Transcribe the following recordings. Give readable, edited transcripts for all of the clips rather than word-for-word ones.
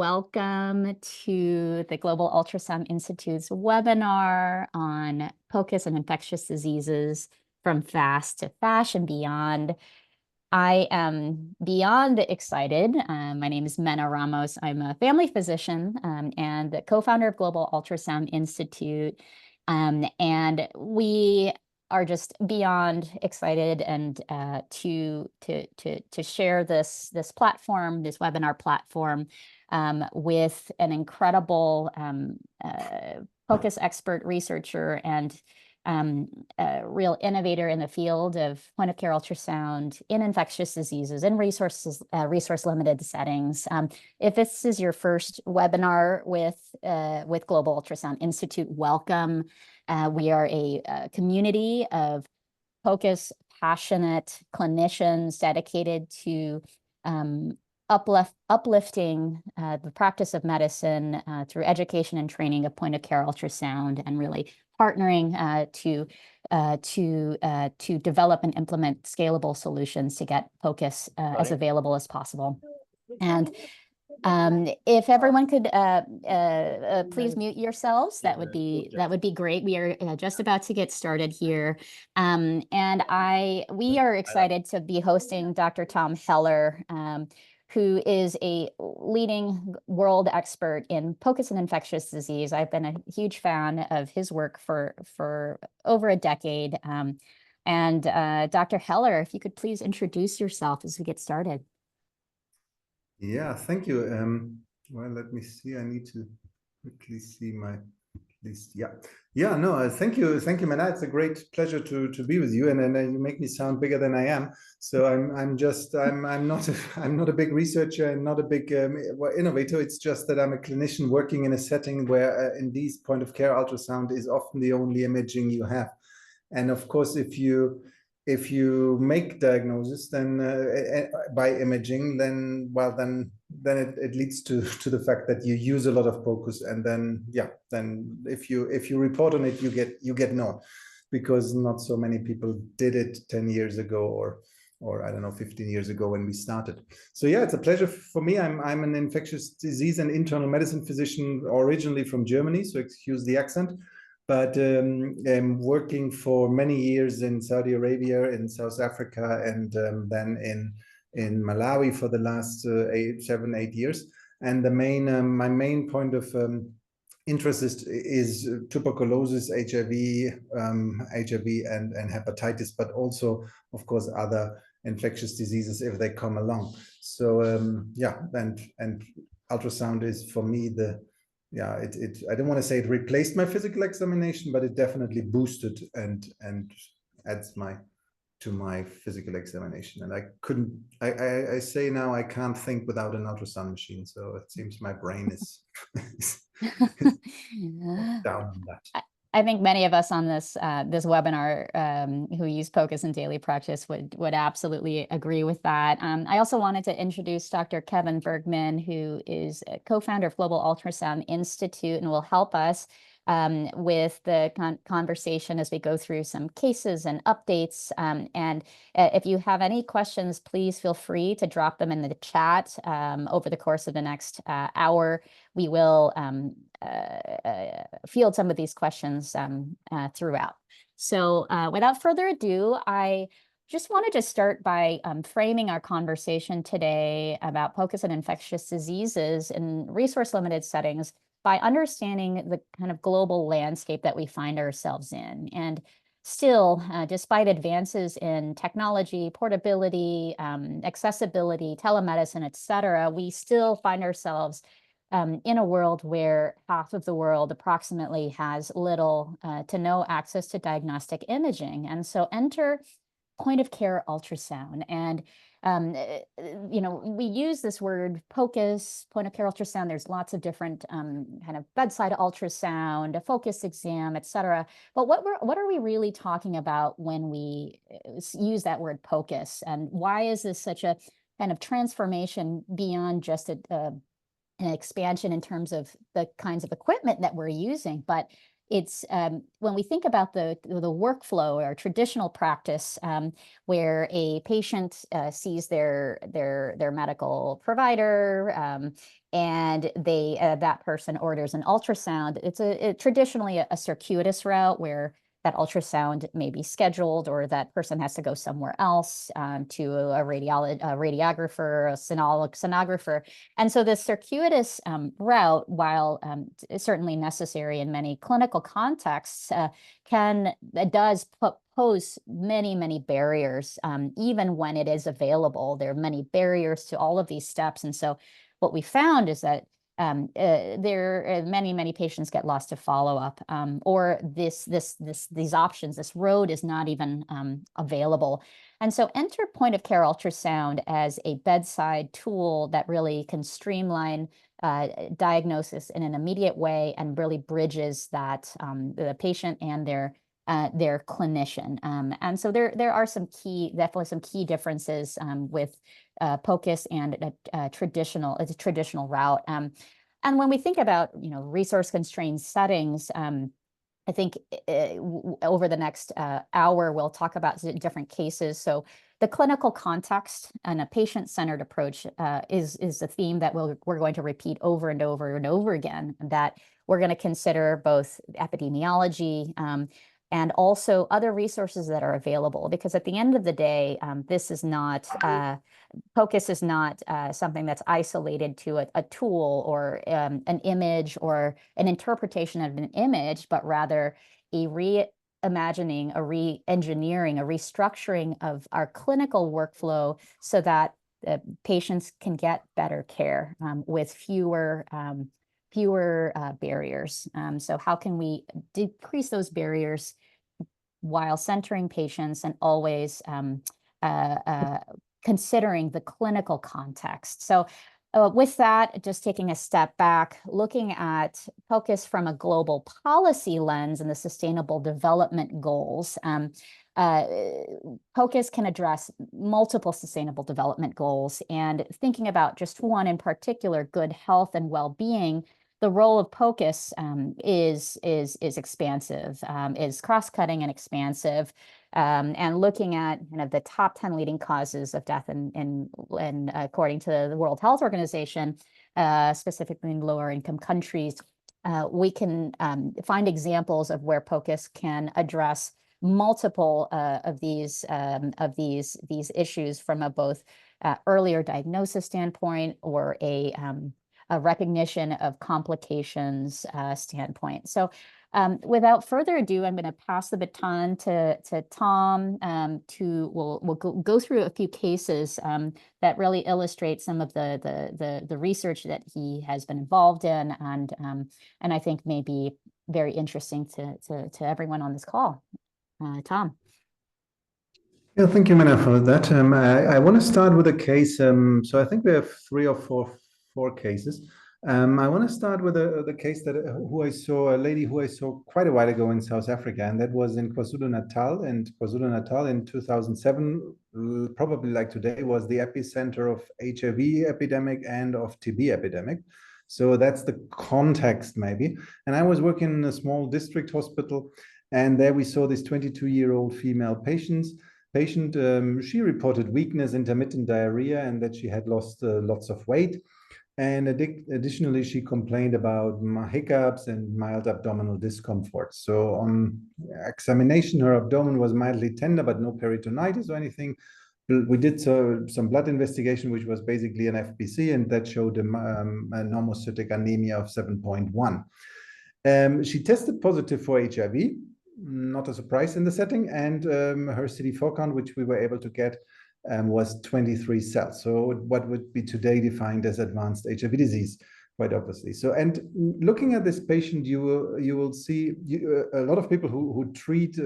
welcome to the Global Ultrasound Institute's webinar on POCUS and infectious diseases from FASH to FASH and beyond. I am beyond excited. My name is Mena Ramos. I'm a family physician and the co-founder of Global Ultrasound Institute. And we are just beyond excited and to share this platform, this webinar platform, with an incredible POCUS expert researcher and a real innovator in the field of point-of-care ultrasound in infectious diseases and resource-limited settings. If this is your first webinar with Global Ultrasound Institute, welcome. We are a community of POCUS passionate clinicians dedicated to uplifting the practice of medicine through education and training of point-of-care ultrasound, and really partnering to develop and implement scalable solutions to get POCUS as available as possible. And if everyone could please mute yourselves, that would be great. We are just about to get started here, and we are excited to be hosting Dr. Tom Heller, who is a leading world expert in POCUS and infectious disease. I've been a huge fan of his work for over a decade. And Dr. Heller, if you could please introduce yourself as we get started. Yeah, thank you. Well, let me see. I need to quickly see my list. No, thank you, Mena. It's a great pleasure to be with you, and you make me sound bigger than I am. So I'm not a big researcher and not a big innovator. It's just that I'm a clinician working in a setting where in these point of care ultrasound is often the only imaging you have, and of course if you make diagnosis then by imaging, then it leads to the fact that you use a lot of POCUS, and then if you report on it, you get known, because not so many people did it 10 years ago or I don't know, 15 years ago when we started. So yeah, it's a pleasure for me. I'm an infectious disease and internal medicine physician, originally from Germany, so excuse the accent. But I'm working for many years in Saudi Arabia, in South Africa, and then in Malawi for the last 7-8 years. And my main point of interest is tuberculosis, HIV and hepatitis, but also, of course, other infectious diseases if they come along. So and ultrasound is for me I don't want to say it replaced my physical examination, but it definitely boosted and adds to my physical examination. And I say now I can't think without an ultrasound machine. So it seems my brain is down on that. I think many of us on this webinar who use POCUS in daily practice would absolutely agree with that. I also wanted to introduce Dr. Kevin Bergman, who is a co-founder of Global Ultrasound Institute and will help us with the conversation as we go through some cases and updates. And if you have any questions, please feel free to drop them in the chat over the course of the next hour. We will field some of these questions throughout. So without further ado, I just wanted to start by framing our conversation today about POCUS and infectious diseases in resource-limited settings by understanding the kind of global landscape that we find ourselves in. And still, despite advances in technology, portability, accessibility, telemedicine, et cetera, we still find ourselves in a world where half of the world approximately has little to no access to diagnostic imaging. And so enter point-of-care ultrasound. And we use this word POCUS, point-of-care ultrasound. There's lots of different kind of bedside ultrasound, a focus exam, et cetera. But what are we really talking about when we use that word POCUS? And why is this such a kind of transformation beyond just an expansion in terms of the kinds of equipment that we're using, but it's when we think about the workflow or traditional practice, where a patient sees their medical provider, and that person orders an ultrasound. It's traditionally a circuitous route where that ultrasound may be scheduled, or that person has to go somewhere else, to a radiographer, a sonographer. And so the circuitous route, while certainly necessary in many clinical contexts, does pose many barriers, even when it is available. There are many barriers to all of these steps. And so what we found is that many patients get lost to follow-up, or these options, this road is not even available. And so enter point-of-care ultrasound as a bedside tool that really can streamline diagnosis in an immediate way and really bridges that the patient and their clinician. And so there are definitely some key differences with POCUS and a traditional route. And when we think about, resource-constrained settings, I think over the next hour, we'll talk about different cases. So the clinical context and a patient-centered approach is a theme that we're going to repeat over and over and over again, that we're going to consider both epidemiology and also other resources that are available. Because at the end of the day, this is not POCUS is not something that's isolated to a tool or an image or an interpretation of an image, but rather a reimagining, a re-engineering, a restructuring of our clinical workflow so that patients can get better care with fewer barriers. So how can we decrease those barriers while centering patients and always considering the clinical context? So with that, just taking a step back, looking at POCUS from a global policy lens and the Sustainable Development Goals, POCUS can address multiple Sustainable Development Goals. And thinking about just one in particular, good health and well-being, the role of POCUS is expansive, is cross-cutting and expansive, and looking at the top 10 leading causes of death in according to the World Health Organization, specifically in lower income countries. We can find examples of where POCUS can address multiple of these issues from a both earlier diagnosis standpoint or a recognition of complications standpoint. So without further ado, I'm going to pass the baton to Tom. We'll go through a few cases that really illustrate some of the research that he has been involved in, and I think may be very interesting to everyone on this call. Tom. Yeah, thank you, Mena, for that. I want to start with a case. So I think we have three or four cases. I want to start with the case that a lady who I saw quite a while ago in South Africa, and that was in KwaZulu-Natal. And KwaZulu-Natal in 2007, probably like today, was the epicenter of HIV epidemic and of TB epidemic. So that's the context, maybe. And I was working in a small district hospital, and there we saw this 22-year-old female patient. She reported weakness, intermittent diarrhea, and that she had lost lots of weight. And additionally, she complained about hiccups and mild abdominal discomfort. So on examination, her abdomen was mildly tender, but no peritonitis or anything. We did some blood investigation, which was basically an FBC, and that showed a normocytic anemia of 7.1. She tested positive for HIV, not a surprise in the setting, and her CD4 count, which we were able to get, was 23 cells. So what would be today defined as advanced HIV disease, quite obviously. So, and looking at this patient, you will see a lot of people who treat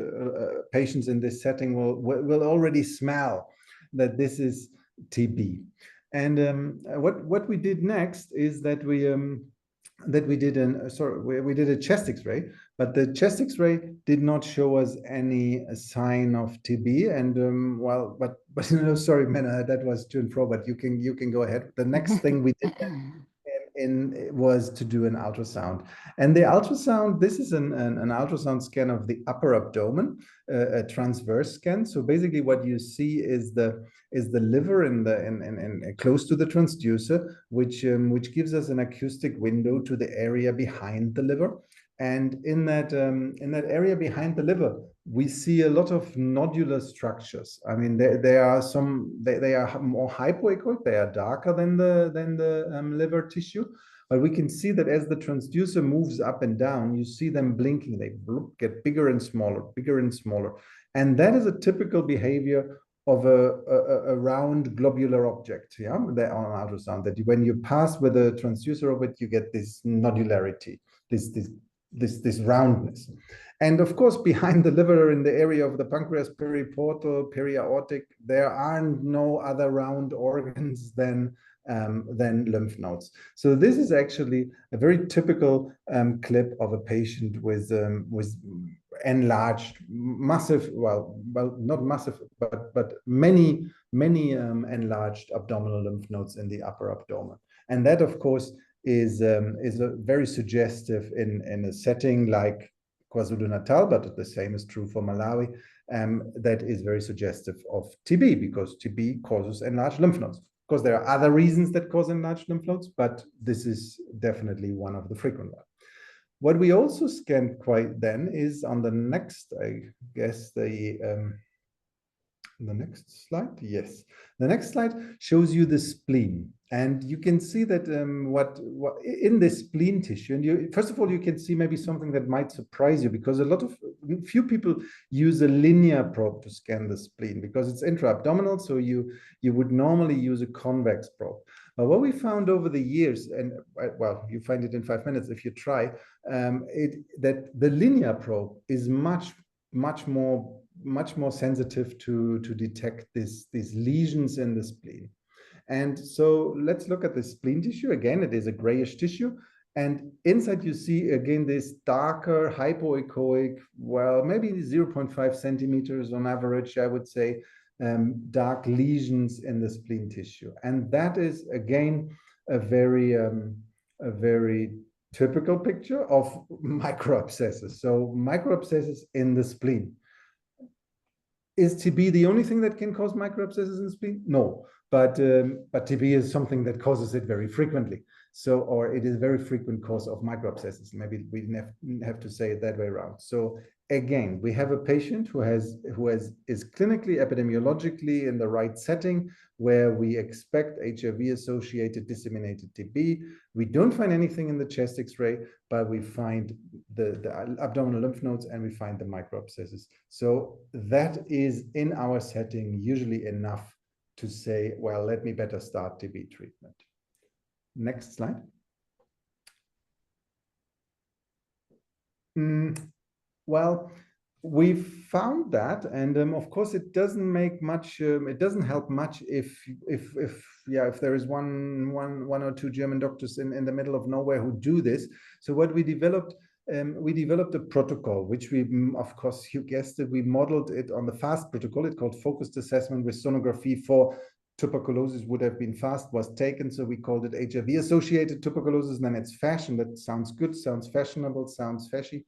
patients in this setting will already smell that this is TB. And what we did next is that we did a chest X-ray, but the chest X-ray did not show us any sign of TB. And sorry, Mena, that was to and fro, but you can go ahead. The next thing we did was to do an ultrasound. And the ultrasound, this is an ultrasound scan of the upper abdomen, a transverse scan. So basically what you see is the liver in close to the transducer, which gives us an acoustic window to the area behind the liver. And in that area behind the liver, we see a lot of nodular structures. I mean, there are some, they are more hypoechoic, they are darker than the liver tissue, but we can see that as the transducer moves up and down, you see them blinking, they get bigger and smaller, bigger and smaller. And that is a typical behavior of a round globular object, yeah, on ultrasound, that when you pass with a transducer of it, you get this nodularity, this roundness. And of course, behind the liver, in the area of the pancreas, periportal, periaortic, there are no other round organs than lymph nodes. So this is actually a very typical clip of a patient with enlarged, massive, well, not massive, but many enlarged abdominal lymph nodes in the upper abdomen. And that, of course, is very suggestive in a setting like KwaZulu-Natal, but the same is true for Malawi. That is very suggestive of TB, because TB causes enlarged lymph nodes. Of course, there are other reasons that cause enlarged lymph nodes, but this is definitely one of the frequent ones. What we also scanned quite then is on the next, I guess, the next slide. Yes, the next slide shows you the spleen, and you can see that what in this spleen tissue. And first of all, you can see maybe something that might surprise you, because few people use a linear probe to scan the spleen because it's intra-abdominal. So you would normally use a convex probe. But what we found over the years, and well, you find it in 5 minutes if you try, that the linear probe is much more sensitive to detect these lesions in the spleen. And so let's look at the spleen tissue. Again, it is a grayish tissue. And inside you see, again, this darker hypoechoic, well, maybe 0.5 centimeters on average, I would say, dark lesions in the spleen tissue. And that is, again, a very typical picture of microabscesses. So microabscesses in the spleen. Is TB the only thing that can cause microabscesses in the spleen? No, but TB is something that causes it very frequently. So, or it is a very frequent cause of microabscesses. Maybe we have to say it that way around. So again, we have a patient who is clinically, epidemiologically in the right setting, where we expect HIV-associated disseminated TB. We don't find anything in the chest X-ray, but we find the abdominal lymph nodes, and we find the microabscesses. So that is, in our setting, usually enough to say, well, let me better start TB treatment. Next slide. Well, we found that, and of course, it doesn't make much. It doesn't help much if there is one or two German doctors in the middle of nowhere who do this. So what we developed a protocol, which we, of course, you guessed it, we modeled it on the FAST protocol. It's called focused assessment with sonography for tuberculosis. Would have been FAST, was taken, so we called it HIV-associated tuberculosis, and then it's FASH, and that sounds good, sounds fashionable, sounds fashy.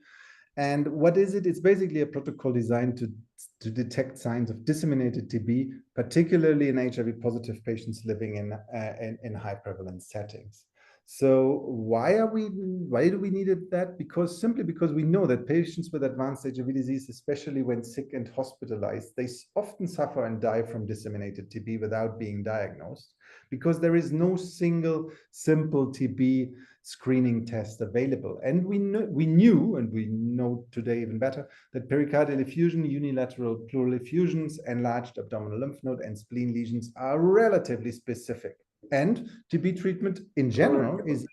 And what is it? It's basically a protocol designed to detect signs of disseminated TB, particularly in HIV-positive patients living in high prevalence settings. So why do we need that? Simply because we know that patients with advanced HIV disease, especially when sick and hospitalized, they often suffer and die from disseminated TB without being diagnosed, because there is no single simple TB screening test available. And we knew, and we know today even better, that pericardial effusion, unilateral pleural effusions, enlarged abdominal lymph node, and spleen lesions are relatively specific. And TB treatment in general is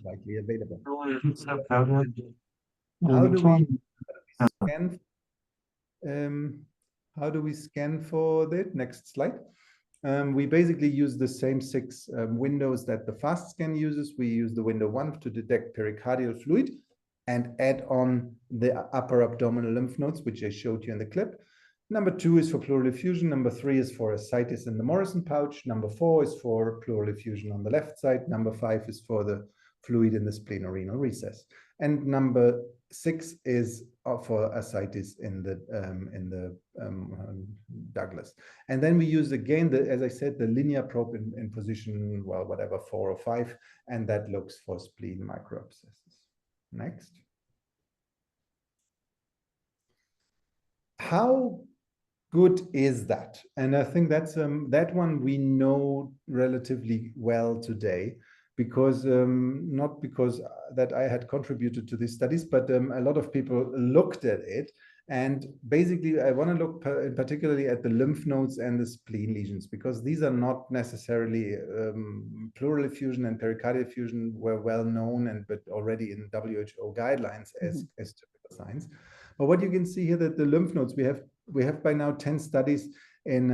likely available. How do we scan for that? Next slide. We basically use the same 6 windows that the FAST scan uses. We use the window 1 to detect pericardial fluid and add on the upper abdominal lymph nodes, which I showed you in the clip. Number 2 is for pleural effusion. Number 3 is for ascites in the Morrison pouch. Number 4 is for pleural effusion on the left side. Number 5 is for the fluid in the splenorenal recess. And number 6 is for ascites in the Douglas. And then we use again, as I said, the linear probe in position, well, whatever, 4 or 5, and that looks for spleen microabscesses. Next. How good is that? And I think that's that one we know relatively well today, because not because that I had contributed to these studies, but a lot of people looked at it. And basically, I want to look particularly at the lymph nodes and the spleen lesions, because these are not necessarily pleural effusion and pericardial effusion were well known and but already in WHO guidelines as typical signs. But what you can see here, that the lymph nodes, we have by now 10 studies in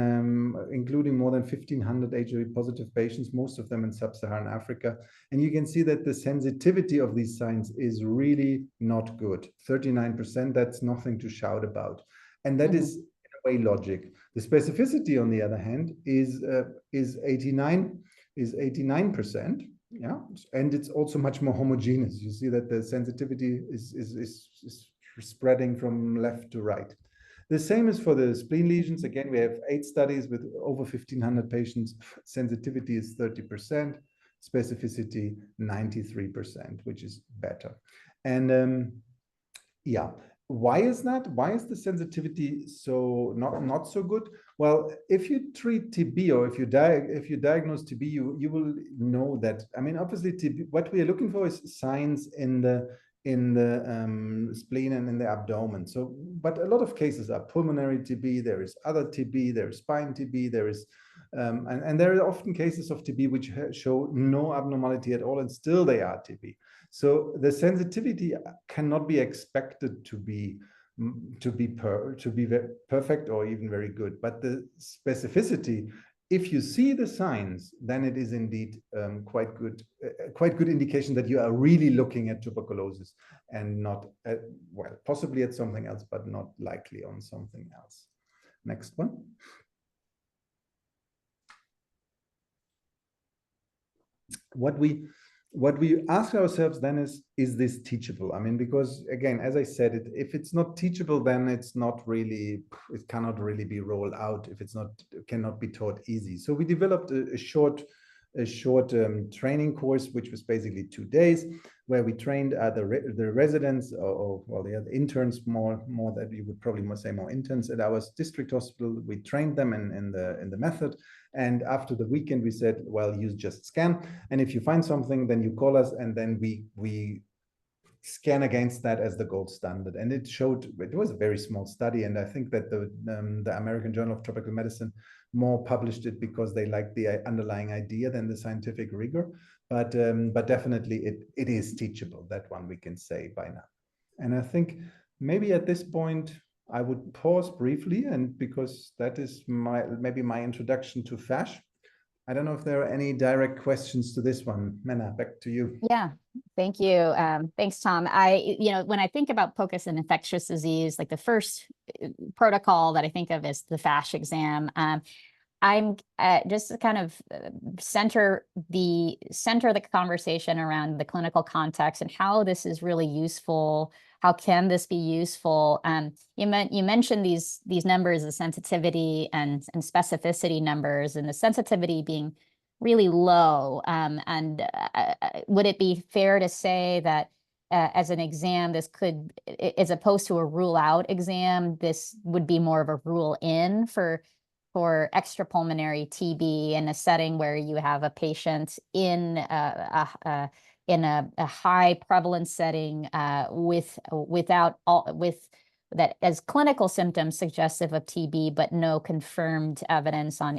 including more than 1,500 HIV positive patients, most of them in sub-Saharan Africa. And you can see that the sensitivity of these signs is really not good. 39%, that's nothing to shout about. And that is in a way logic. The specificity, on the other hand, is 89%. Yeah, and it's also much more homogeneous. You see that the sensitivity is spreading from left to right. The same is for the spleen lesions. Again, we have 8 studies with over 1,500 patients. Sensitivity is 30%, specificity 93%, which is better. And yeah, why is that? Why is the sensitivity so not so good? Well, if you treat TB, or if you diagnose TB, you will know that. I mean, obviously, TB, what we are looking for is signs in the spleen and in the abdomen. So, but a lot of cases are pulmonary TB. There is other TB. There is spine TB. There is, and there are often cases of TB which show no abnormality at all, and still they are TB. So the sensitivity cannot be expected to be perfect or even very good. But the specificity, if you see the signs, then it is indeed quite good indication that you are really looking at tuberculosis and not at, well, possibly at something else, but not likely on something else. Next one. What we ask ourselves then is this teachable? I mean, because again, as I said, if it's not teachable, then it's not really, it cannot really be rolled out if it's not, cannot be taught easy. So we developed a short training course, which was basically 2 days, where we trained the residents or the interns, more that you would probably say more interns at our district hospital. We trained them in the method. And after the weekend, we said, well, you just scan. And if you find something, then you call us, and then we scan against that as the gold standard. And it showed, it was a very small study. And I think that the American Journal of Tropical Medicine more published it because they liked the underlying idea than the scientific rigor. But definitely it is teachable. That one we can say by now. And I think maybe at this point, I would pause briefly, and because that is maybe my introduction to FASH. I don't know if there are any direct questions to this one. Mena, back to you. Yeah, thank you. Thanks, Tom. When I think about POCUS and infectious disease, like the first protocol that I think of is the FASH exam. I'm just to kind of center the conversation around the clinical context and how this is really useful. How can this be useful? You mentioned these numbers, the sensitivity and specificity numbers, and the sensitivity being really low. Would it be fair to say that as an exam, this could, as opposed to a rule out exam, this would be more of a rule in for extrapulmonary TB in a setting where you have a patient in a high prevalence setting with that as clinical symptoms suggestive of TB, but no confirmed evidence on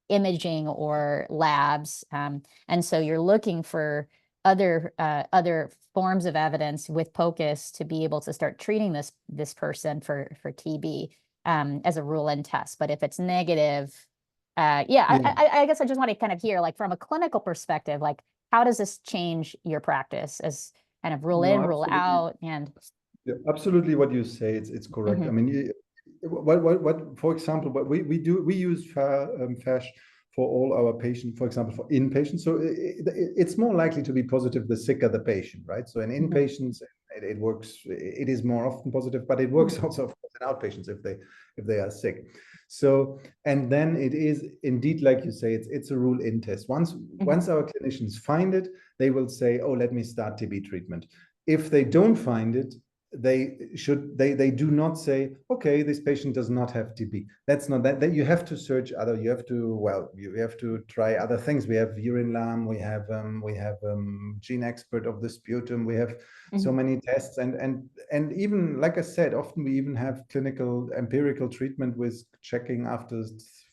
imaging or labs, and so you're looking for other forms of evidence with POCUS to be able to start treating this person for TB. As a rule-in test, but if it's negative, I guess I just want to kind of hear, like, from a clinical perspective, like, how does this change your practice as kind of rule in, rule out? And yeah, absolutely, what you say, it's correct. I mean, for example, what we use FASH for all our patients, for example, for inpatients. So it's more likely to be positive the sicker the patient, right? So in inpatients, it works, it is more often positive, but it works also, of course, in outpatients if they are sick. So, and then it is indeed, like you say, it's a rule-in test. Once our clinicians find it, they will say, oh, let me start TB treatment. If they don't find it, they do not say, okay, this patient does not have TB. That's not that you have to search other, you have to try other things. We have urine alarm, we have gene expert of the sputum, we have so many tests, and even, like I said, often we even have clinical empirical treatment with checking after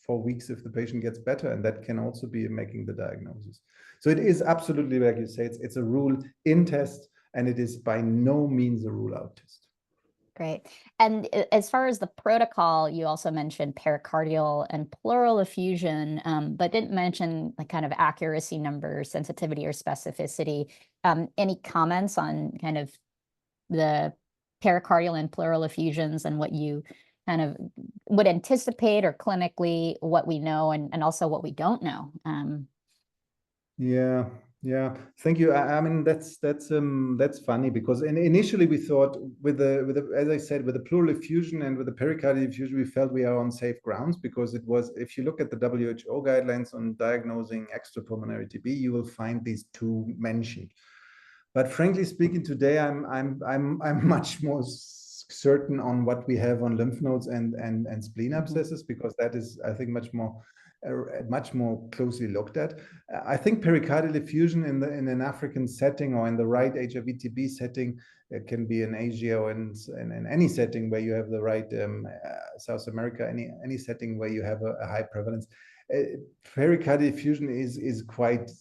4 weeks if the patient gets better, and that can also be making the diagnosis. So it is absolutely, like you say, it's a rule-in test, and it is by no means a rule-out test. Great. And as far as the protocol, you also mentioned pericardial and pleural effusion, but didn't mention the kind of accuracy numbers, sensitivity, or specificity. Any comments on kind of the pericardial and pleural effusions and what you kind of would anticipate, or clinically what we know and also what we don't know? Yeah, thank you. I mean, that's funny, because initially we thought with the as I said, with the pleural effusion and with the pericardial effusion, we felt we are on safe grounds, because it was, if you look at the WHO guidelines on diagnosing extrapulmonary TB, you will find these two mentioned. But frankly speaking, today I'm much more certain on what we have on lymph nodes and spleen abscesses, because that is, I think, much more closely looked at. I think pericardial effusion in an African setting, or in the right HIV/TB setting, it can be in Asia or in any setting where you have the right South America, any setting where you have a high prevalence. Pericardial effusion is quite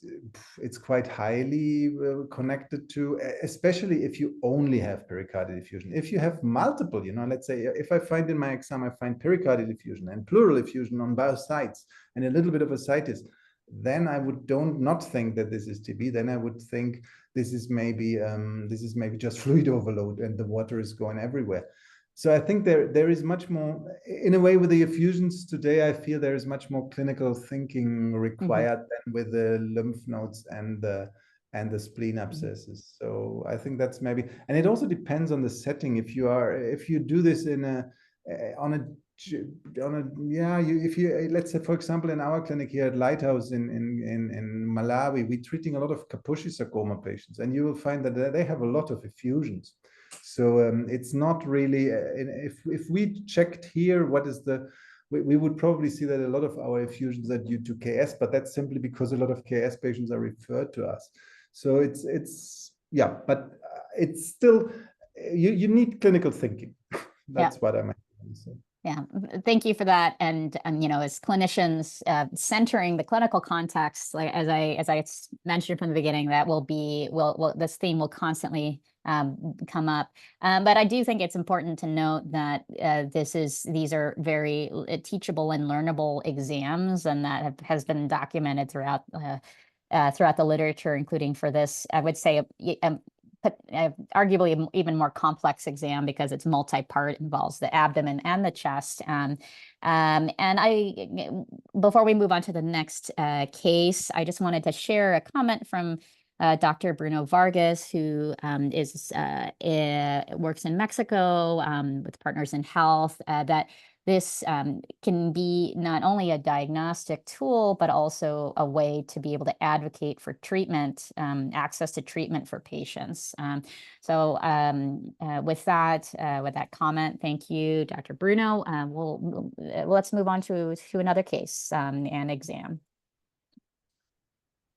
highly connected to, especially if you only have pericardial effusion. If you have multiple, let's say if I find in my exam, I find pericardial effusion and pleural effusion on both sides and a little bit of ascites, then I would not think that this is TB. Then I would think this is maybe just fluid overload and the water is going everywhere. So I think there is much more, in a way, with the effusions today, I feel there is much more clinical thinking required than with the lymph nodes and the spleen abscesses. So I think that's maybe, and it also depends on the setting. If you do this let's say, for example, in our clinic here at Lighthouse in Malawi, we're treating a lot of Kaposi sarcoma patients, and you will find that they have a lot of effusions. So it's not really, if we checked here, we would probably see that a lot of our effusions are due to KS, but that's simply because a lot of KS patients are referred to us. So it's but it's still, you need clinical thinking. That's what I might say. Yeah, thank you for that. And as clinicians, centering the clinical context, like as I mentioned from the beginning, that this theme will constantly come up. But I do think it's important to note that these are very teachable and learnable exams, and that has been documented throughout the literature, including for this, I would say, arguably even more complex exam, because it's multi-part, involves the abdomen and the chest. And before we move on to the next case, I just wanted to share a comment from Dr. Bruno Vargas, who works in Mexico with Partners in Health, that this can be not only a diagnostic tool, but also a way to be able to advocate for treatment, access to treatment for patients. So with that comment, thank you, Dr. Bruno. Let's move on to another case and exam.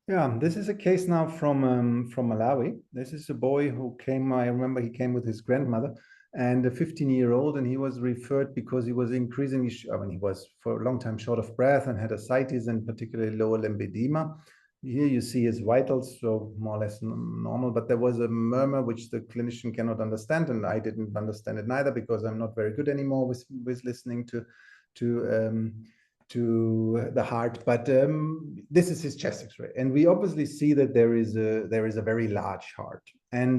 Yeah, this is a case now from Malawi. This is a boy who came, I remember he came with his grandmother, and a 15-year-old, and he was referred because he was increasingly, he was for a long time short of breath and had ascites and particularly lower lymphedema. Here you see his vitals, so more or less normal, but there was a murmur which the clinician cannot understand, and I didn't understand it neither, because I'm not very good anymore with listening to the heart. But this is his chest X-ray, and we obviously see that there is a very large heart, and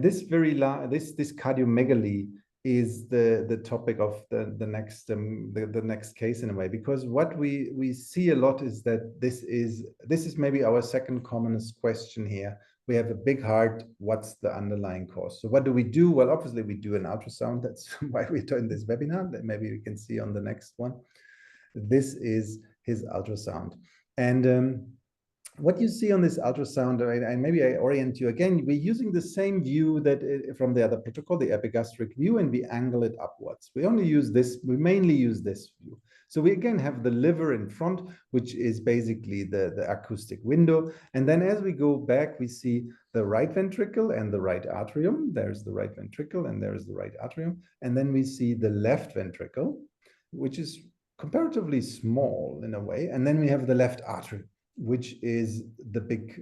this cardiomegaly is the topic of the next case in a way, because what we see a lot is that this is maybe our second commonest question here. We have a big heart. What's the underlying cause? So what do we do? Well, obviously we do an ultrasound. That's why we're doing this webinar. That maybe we can see on the next one. This is his ultrasound, and what you see on this ultrasound, and maybe I orient you again, we're using the same view that from the other protocol, the epigastric view, and we angle it upwards. We only use this, we mainly use this view. So we again have the liver in front, which is basically the acoustic window. And then as we go back, we see the right ventricle and the right atrium. There's the right ventricle and there's the right atrium. And then we see the left ventricle, which is comparatively small in a way. And then we have the left atrium, which is the big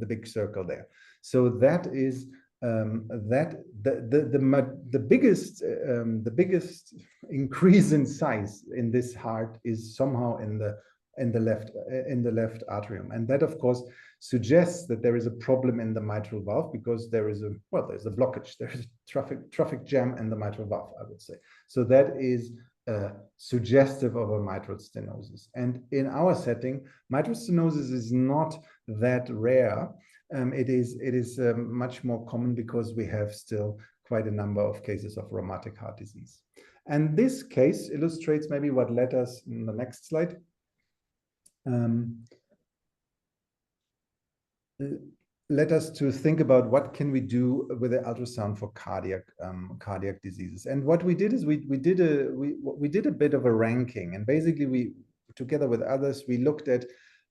big circle there. So that is the biggest increase in size in this heart is somehow in the left atrium, and that of course suggests that there is a problem in the mitral valve, because there's a blockage, there's a traffic jam in the mitral valve, I would say. So that is suggestive of a mitral stenosis. And in our setting, mitral stenosis is not that rare. It is much more common because we have still quite a number of cases of rheumatic heart disease. And this case illustrates maybe what led us in the next slide. Led us to think about what can we do with the ultrasound for cardiac diseases. And what we did is we did a bit of a ranking, and basically we, together with others, we looked at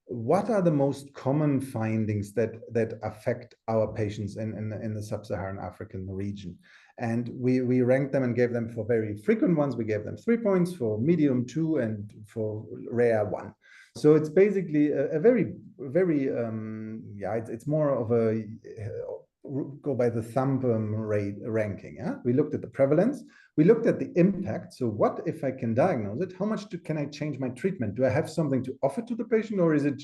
what are the most common findings that affect our patients in the sub-Saharan African region. And we ranked them and gave them, for very frequent ones, we gave them 3 points, for medium 2, and for rare 1. So it's basically a very, it's more of a go by the thumb rate ranking. Yeah? We looked at the prevalence, we looked at the impact. So what if I can diagnose it? How much can I change my treatment? Do I have something to offer to the patient, or is it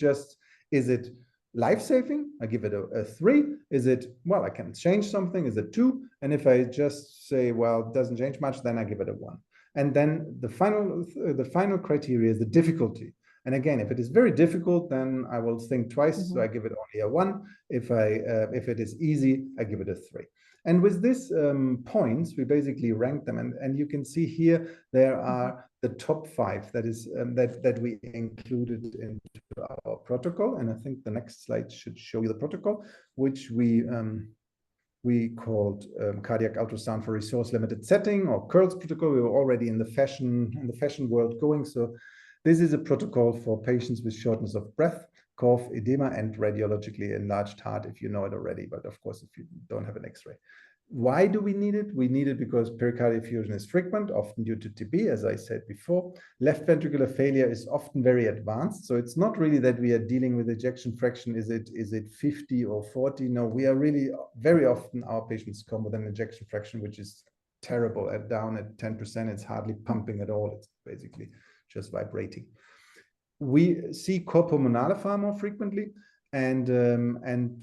life-saving? I give it a 3. Is it, well, I can change something? Is it 2? And if I just say, well, it doesn't change much, then I give it a 1. And then the final criteria is the difficulty. And again, if it is very difficult, then I will think twice. So I give it only a 1. If it is easy, I give it a 3. And with these points, we basically rank them. And you can see here, there are the top 5 that we included into our protocol. And I think the next slide should show you the protocol, which we called cardiac ultrasound for resource limited setting, or CURLS protocol. We were already in the fashion world going. So this is a protocol for patients with shortness of breath, cough, edema, and radiologically enlarged heart, if you know it already, but of course, if you don't have an X-ray. Why do we need it? We need it because pericardial effusion is frequent, often due to TB, as I said before. Left ventricular failure is often very advanced. So it's not really that we are dealing with ejection fraction. Is it 50 or 40? No, we are really, very often our patients come with an ejection fraction, which is terrible, down at 10%. It's hardly pumping at all. It's basically just vibrating. We see cor-pulmonale far more frequently, and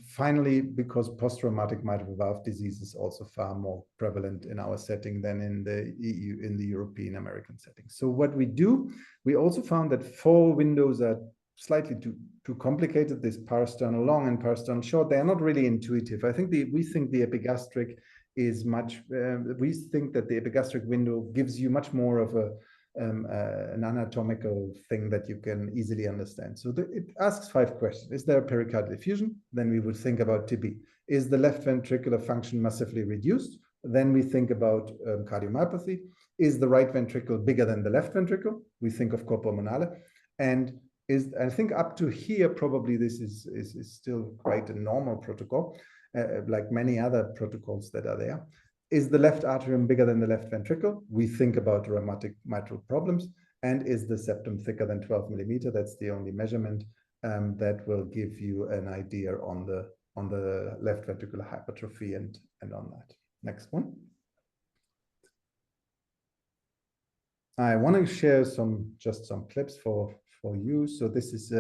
finally, because post-traumatic mitral valve disease is also far more prevalent in our setting than in the European American setting. So what we do, we also found that 4 windows are slightly too complicated. This parasternal long and parasternal short, they are not really intuitive. I think we think the epigastric is much. We think that the epigastric window gives you much more of an anatomical thing that you can easily understand. So it asks 5 questions. Is there a pericardial effusion? Then we would think about TB. Is the left ventricular function massively reduced? Then we think about cardiomyopathy. Is the right ventricle bigger than the left ventricle? We think of cor-pulmonale. And I think up to here, probably this is still quite a normal protocol, like many other protocols that are there. Is the left atrium bigger than the left ventricle? We think about rheumatic mitral problems. And is the septum thicker than 12 millimeter? That's the only measurement that will give you an idea on the left ventricular hypertrophy and on that. Next one. I want to share just some clips for you. So this is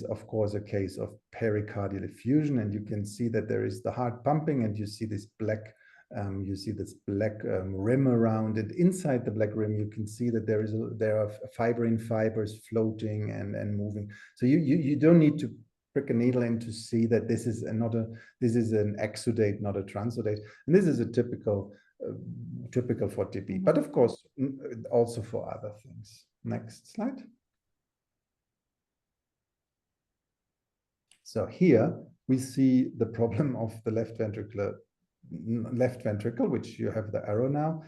of course a case of pericardial effusion, and you can see that there is the heart pumping, and you see this black You see this black rim around it. Inside the black rim, you can see that there are fibrin fibers floating and moving. So you don't need to prick a needle in to see that this is an exudate, not a transudate. And this is a typical for TB, but of course also for other things. Next slide. So here we see the problem of the left ventricle, which you have the arrow now.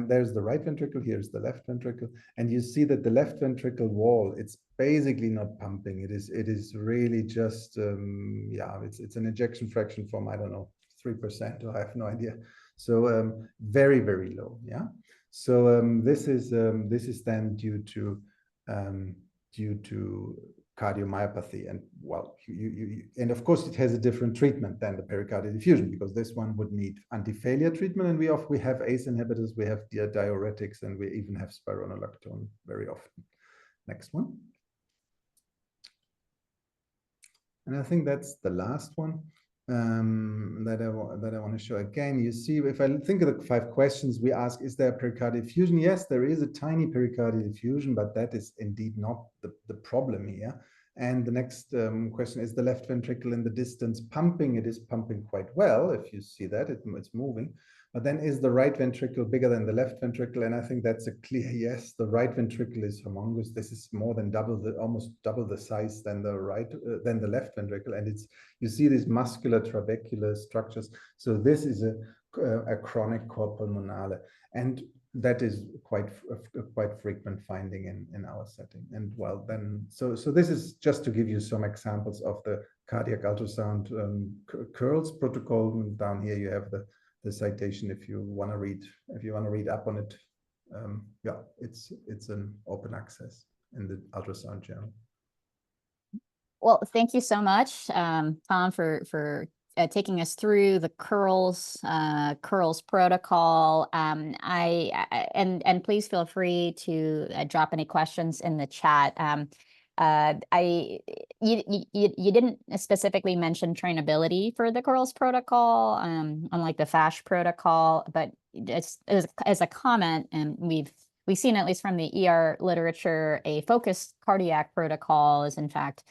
There's the right ventricle, here's the left ventricle, and you see that the left ventricle wall, it's basically not pumping. It is really just it's an ejection fraction from, I don't know, 3%, or I have no idea. So very, very low. Yeah. So this is then due to cardiomyopathy, and well, and of course it has a different treatment than the pericardial effusion, because this one would need anti-failure treatment, and we have ACE inhibitors, we have diuretics, and we even have spironolactone very often. Next one. And I think that's the last one that I want to show. Again, you see, if I think of the 5 questions we ask, is there a pericardial effusion? Yes, there is a tiny pericardial effusion, but that is indeed not the problem here. And the next question, is the left ventricle in the distance pumping? It is pumping quite well. If you see that, it's moving. But then, is the right ventricle bigger than the left ventricle? And I think that's a clear yes. The right ventricle is humongous. This is more than almost double the size than the left ventricle. And you see these muscular trabecular structures. So this is a chronic cor pulmonale, and that is quite frequent finding in our setting. And well, then so this is just to give you some examples of the cardiac ultrasound curls protocol. Down here you have the citation if you want to read up on it. Yeah, it's an open access in the ultrasound journal. Well, thank you so much, Tom, for taking us through the curls protocol. And please feel free to drop any questions in the chat. You didn't specifically mention trainability for the curls protocol, unlike the FASH protocol, but just as a comment, and we've seen, at least from the ER literature, a focused cardiac protocol is in fact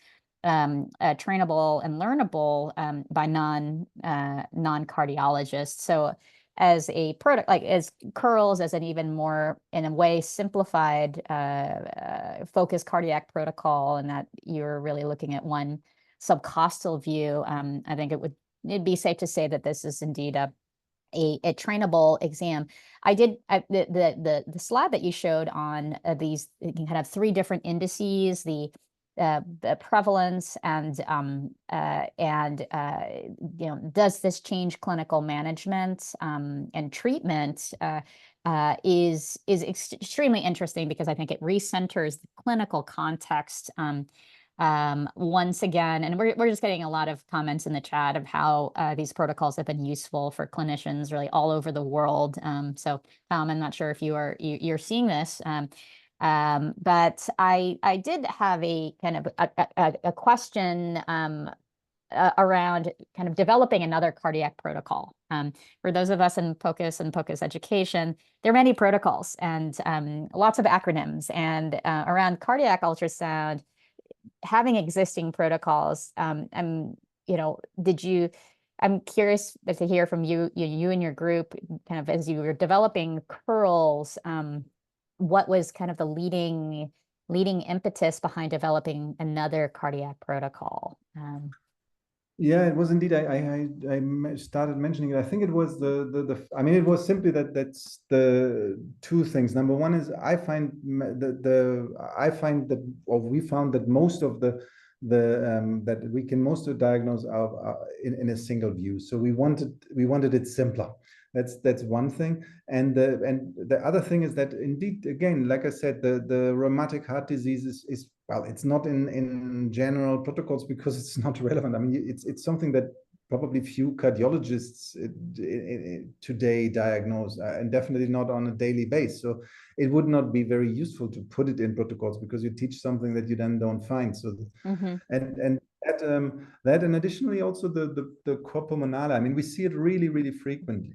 trainable and learnable by non-cardiologists. So as a product, like as curls, as an even more, in a way, simplified focused cardiac protocol, and that you're really looking at one subcostal view, I think it'd be safe to say that this is indeed a trainable exam. I did the slide that you showed on these kind of 3 different indices, the prevalence and does this change clinical management and treatment is extremely interesting, because I think it recenters the clinical context once again. And we're just getting a lot of comments in the chat of how these protocols have been useful for clinicians really all over the world. So I'm not sure if you're seeing this. But I did have a kind of a question around kind of developing another cardiac protocol. For those of us in POCUS and POCUS education, there are many protocols and lots of acronyms. And around cardiac ultrasound, having existing protocols, I'm curious to hear from you and your group, kind of as you were developing curls, what was kind of the leading impetus behind developing another cardiac protocol? Yeah, it was indeed. I started mentioning it. I think it was I mean, it was simply that's the 2 things. Number one is we found that most of that we can diagnose in a single view. So we wanted it simpler. That's one thing. And the other thing is that indeed, again, like I said, the rheumatic heart disease is well, it's not in general protocols because it's not relevant. I mean, it's something that probably few cardiologists today diagnose, and definitely not on a daily basis. So it would not be very useful to put it in protocols, because you teach something that you then don't find. So and that and additionally also the cor pulmonale. I mean, we see it really, really frequently.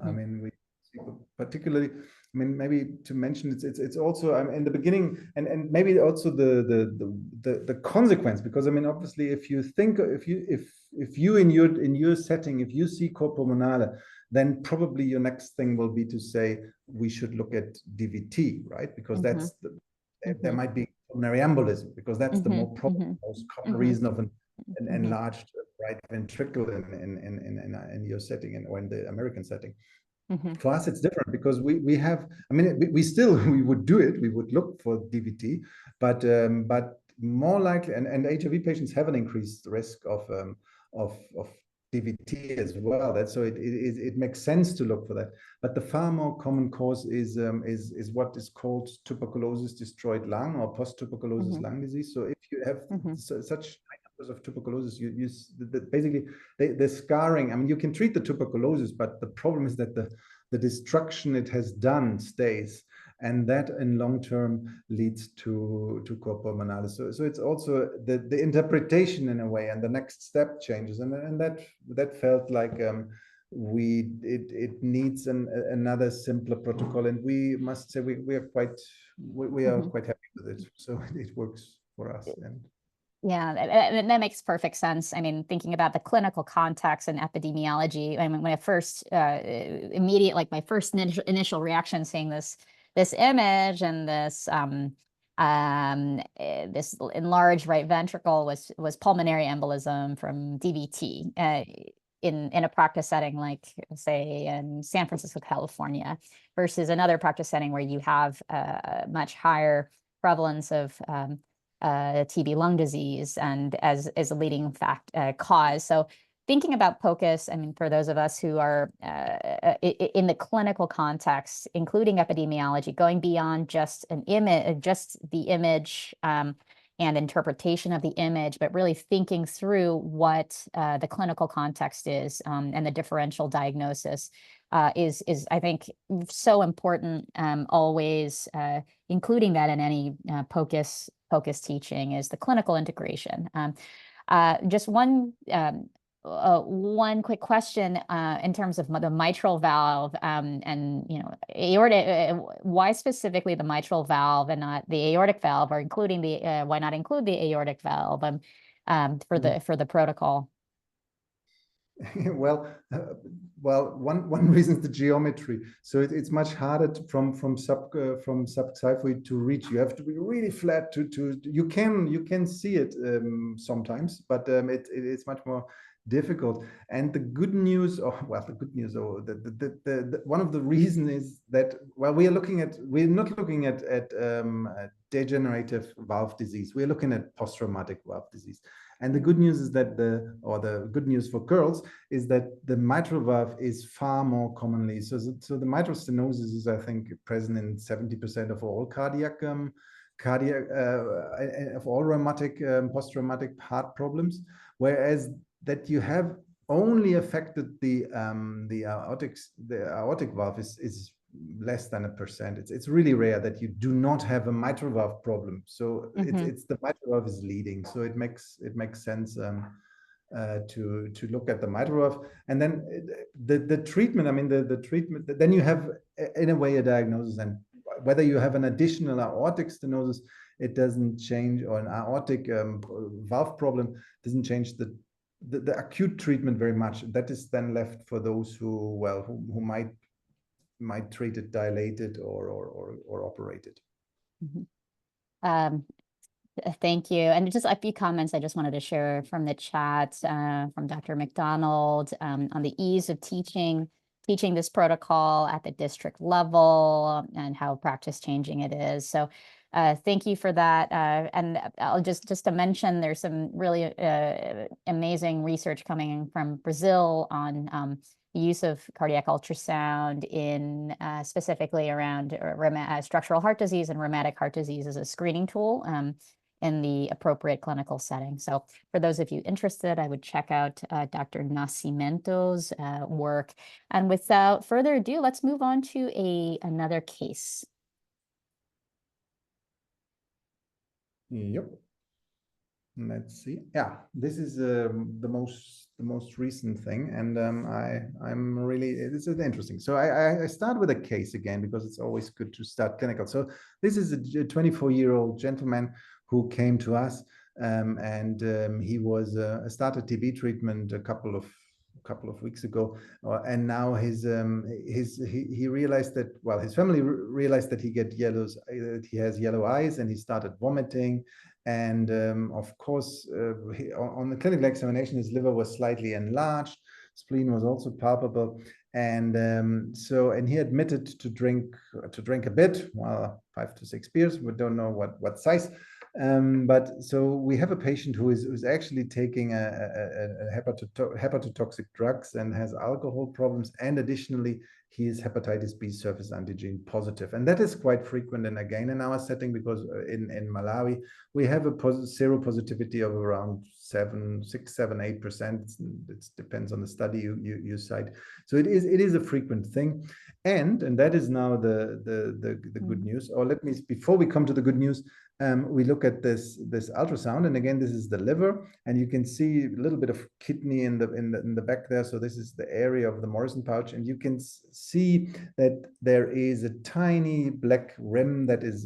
I mean, we see particularly, I mean, maybe to mention it's also in the beginning, and maybe also the consequence, because I mean, obviously, if you in your setting, if you see cor pulmonale, then probably your next thing will be to say we should look at DVT, right? Because that's there might be pulmonary embolism, because that's the most common reason of an enlarged right ventricle in your setting or in the American setting. For us, it's different because we have, I mean, we would do it, we would look for DVT, but more likely, and HIV patients have an increased risk of DVT as well. That's so it makes sense to look for that. But the far more common cause is what is called tuberculosis destroyed lung or post-tuberculosis lung disease. So if you have such of tuberculosis, basically the scarring. I mean, you can treat the tuberculosis, but the problem is that the destruction it has done stays, and that in long term leads to cor pulmonale. So it's also the interpretation in a way, and the next step changes, and that felt like it needs another simpler protocol, and we must say we are quite happy with it. So it works for us. And yeah, that makes perfect sense. I mean, thinking about the clinical context and epidemiology, I mean, when I first my first initial reaction seeing this image and this this enlarged right ventricle was pulmonary embolism from DVT in a practice setting like, say, in San Francisco, California, versus another practice setting where you have a much higher prevalence of TB lung disease and as a leading cause. So thinking about POCUS, I mean, for those of us who are in the clinical context, including epidemiology, going beyond just an image, just the image and interpretation of the image, but really thinking through what the clinical context is and the differential diagnosis is I think so important. Always including that in any POCUS teaching is the clinical integration. Just one quick question in terms of the mitral valve and aortic. Why specifically the mitral valve and not the aortic valve, or including the why not include the aortic valve for the protocol? Well, one reason is the geometry. So it's much harder from subxiphoid to reach. You have to be really flat to you can see it sometimes, but it's much more difficult. And the good news, or the one of the reasons is that we're not looking at degenerative valve disease. We're looking at post-traumatic valve disease. And the good news is that the good news for girls is that the mitral valve is far more commonly. So the mitral stenosis is, I think, present in 70% of all cardiac of all rheumatic post-traumatic heart problems, whereas that you have only affected the aortic valve is less than 1%. It's really rare that you do not have a mitral valve problem. So it's the mitral valve is leading. So it makes sense to look at the mitral valve, and then the treatment. I mean the treatment. Then you have in a way a diagnosis, and whether you have an additional aortic stenosis, it doesn't change, or an aortic valve problem doesn't change the acute treatment very much. That is then left for those who might treat it dilated or operated. Thank you. And just a few comments I just wanted to share from the chat from Dr. McDonald on the ease of teaching this protocol at the district level and how practice changing it is. So thank you for that. And I'll just to mention, there's some really amazing research coming from Brazil on the use of cardiac ultrasound in specifically around structural heart disease and rheumatic heart disease as a screening tool in the appropriate clinical setting. So for those of you interested, I would check out Dr. Nascimento's work. And without further ado, let's move on to another case. Yep. Let's see. Yeah, this is the most recent thing, and I'm really, this is interesting. So I start with a case again because it's always good to start clinical. So this is a 24-year-old gentleman who came to us, and he was started TB treatment a couple of weeks ago, and now he realized that, well, his family realized that that he has yellow eyes, and he started vomiting. And of course, on the clinical examination, his liver was slightly enlarged, spleen was also palpable, and and he admitted to drink a bit, well, 5 to 6 beers. We don't know what size. But so we have a patient who's actually taking a hepatotoxic drugs and has alcohol problems, and additionally he is hepatitis B surface antigen positive, and that is quite frequent. And again, in our setting, because in Malawi we have a seropositivity of around 8%. It depends on the study you cite. So it is a frequent thing, and that is now the good news. Or before we come to the good news, we look at this ultrasound, and again, this is the liver, and you can see a little bit of kidney in the back there. So this is the area of the Morrison pouch, and you can see that there is a tiny black rim that is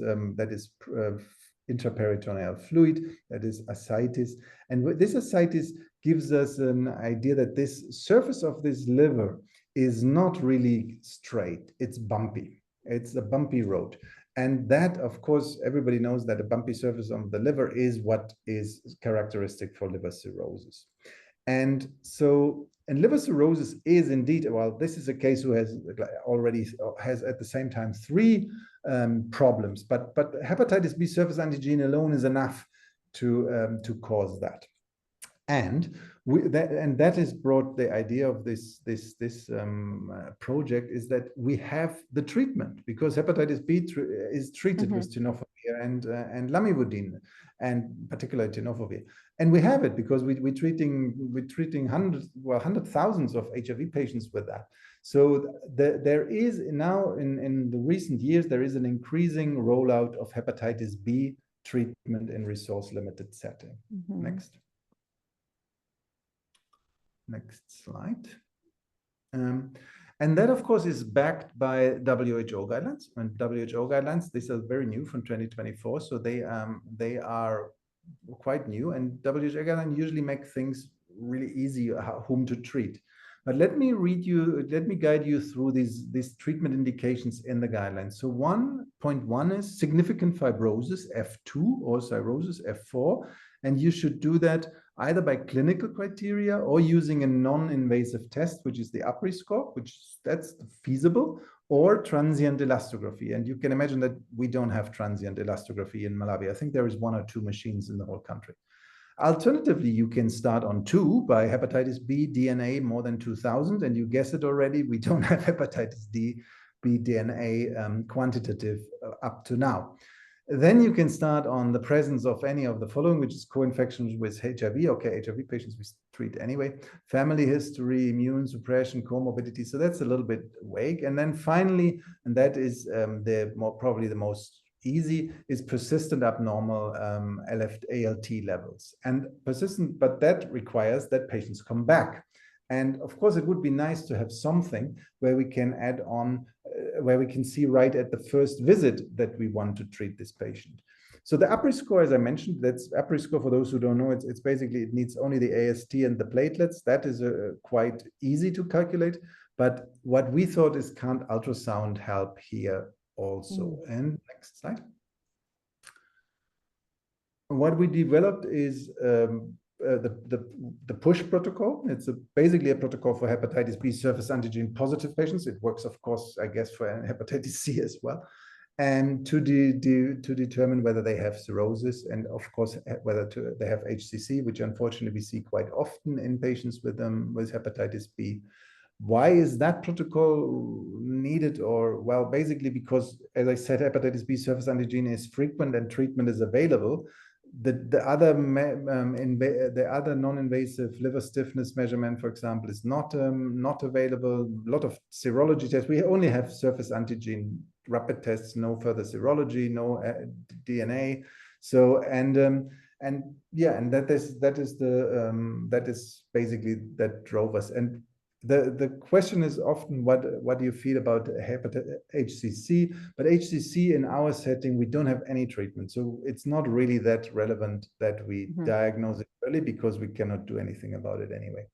intraperitoneal fluid, that is ascites, and this ascites gives us an idea that this surface of this liver is not really straight; it's bumpy. It's a bumpy road. And that, of course, everybody knows that a bumpy surface of the liver is what is characteristic for liver cirrhosis. And so, and liver cirrhosis is indeed, well, this is a case who has at the same time 3 problems, but hepatitis B surface antigen alone is enough to cause that. And that has brought the idea of this project, is that we have the treatment, because hepatitis B is treated with tenofovir and lamivudine, and particularly tenofovir, and we have it because we're treating hundred thousands of HIV patients with that. So there is now in the recent years there is an increasing rollout of hepatitis B treatment in resource limited setting. Next slide. And that, of course, is backed by WHO guidelines. And WHO guidelines, these are very new from 2024, so they are quite new. And WHO guidelines usually make things really easy whom to treat. But let me guide you through these treatment indications in the guidelines. So 1.1 is significant fibrosis, F2, or cirrhosis, F4, and you should do that either by clinical criteria or using a non-invasive test, which is the APRI score, that's feasible, or transient elastography. And you can imagine that we don't have transient elastography in Malawi. I think there is 1 or 2 machines in the whole country. Alternatively, you can start on 2 by hepatitis B DNA more than 2,000, and you guess it already, we don't have hepatitis B DNA quantitative up to now. Then you can start on the presence of any of the following, which is co-infections with HIV. Okay, HIV patients we treat anyway. Family history, immune suppression, comorbidity. So that's a little bit vague. And then finally, and that is probably the most easy, is persistent abnormal ALT levels. And persistent, but that requires that patients come back. And of course, it would be nice to have something where we can add on, where we can see right at the first visit that we want to treat this patient. So the APRI score, as I mentioned, that's APRI score, for those who don't know, it's basically, it needs only the AST and the platelets. That is quite easy to calculate. But what we thought is, can't ultrasound help here also? And next slide. What we developed is the PUSH protocol. It's basically a protocol for hepatitis B surface antigen positive patients. It works, of course, I guess, for hepatitis C as well, and to determine whether they have cirrhosis, and of course whether they have HCC, which unfortunately we see quite often in patients with hepatitis B. Why is that protocol needed? Or, well, basically because, as I said, hepatitis B surface antigen is frequent and treatment is available. The other non-invasive liver stiffness measurement, for example, is not available. A lot of serology tests. We only have surface antigen rapid tests, no further serology, no DNA. So and yeah, and that is basically that drove us. And the question is often, what do you feel about HCC? But HCC in our setting, we don't have any treatment, so it's not really that relevant that we diagnose it early, because we cannot do anything about it anyway.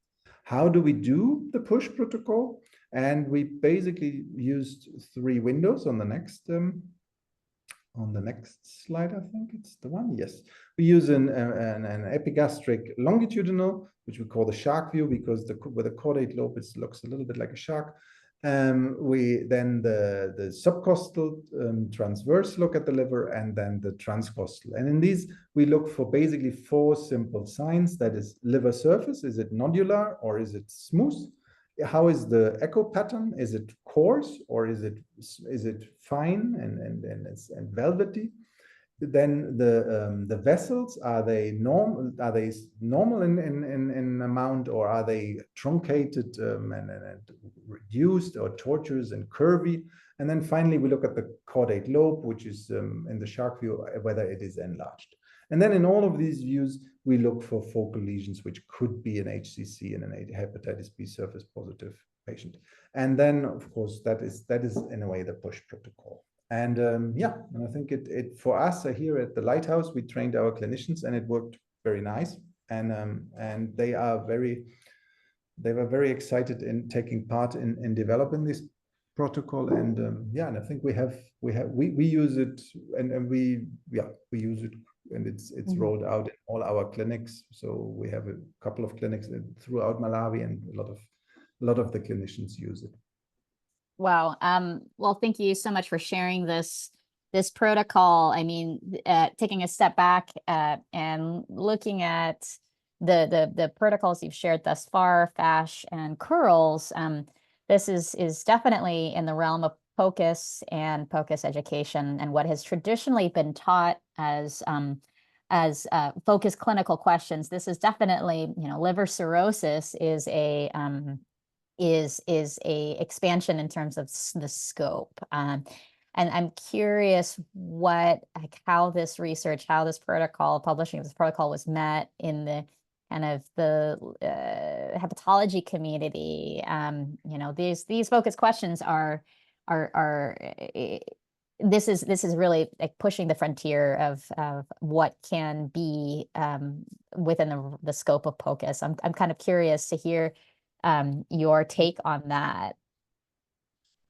How do we do the push protocol? And we basically used 3 windows on the next slide. I think it's the one. Yes, we use an epigastric longitudinal, which we call the shark view, because with the caudate lobe, it looks a little bit like a shark. We then the subcostal transverse look at the liver, and then the transcostal. And in these, we look for basically 4 simple signs. That is liver surface. Is it nodular or is it smooth? How is the echo pattern? Is it coarse or is it fine and velvety? Then the vessels, are they normal? Are they normal in amount, or are they truncated and reduced, or tortuous and curvy? And then finally, we look at the caudate lobe, which is in the shark view, whether it is enlarged. And then in all of these views, we look for focal lesions, which could be an HCC in an hepatitis B surface positive patient. And then, of course, that is in a way the push protocol. And yeah, and I think it for us here at the Lighthouse, we trained our clinicians, and it worked very nice. And they were very excited in taking part in developing this protocol. And yeah, and I think we use it, and we use it, and it's rolled out in all our clinics. So we have a couple of clinics throughout Malawi, and a lot of the clinicians use it. Wow. Well, thank you so much for sharing this protocol. I mean, taking a step back and looking at the protocols you've shared thus far, FASH and curls, this is definitely in the realm of POCUS and POCUS education, and what has traditionally been taught as focused clinical questions. This is definitely, liver cirrhosis is a expansion in terms of the scope. And I'm curious how this research, how this protocol, publishing of this protocol was met in the kind of the hepatology community. These focus questions are this is really like pushing the frontier of what can be within the scope of POCUS. I'm kind of curious to hear your take on that.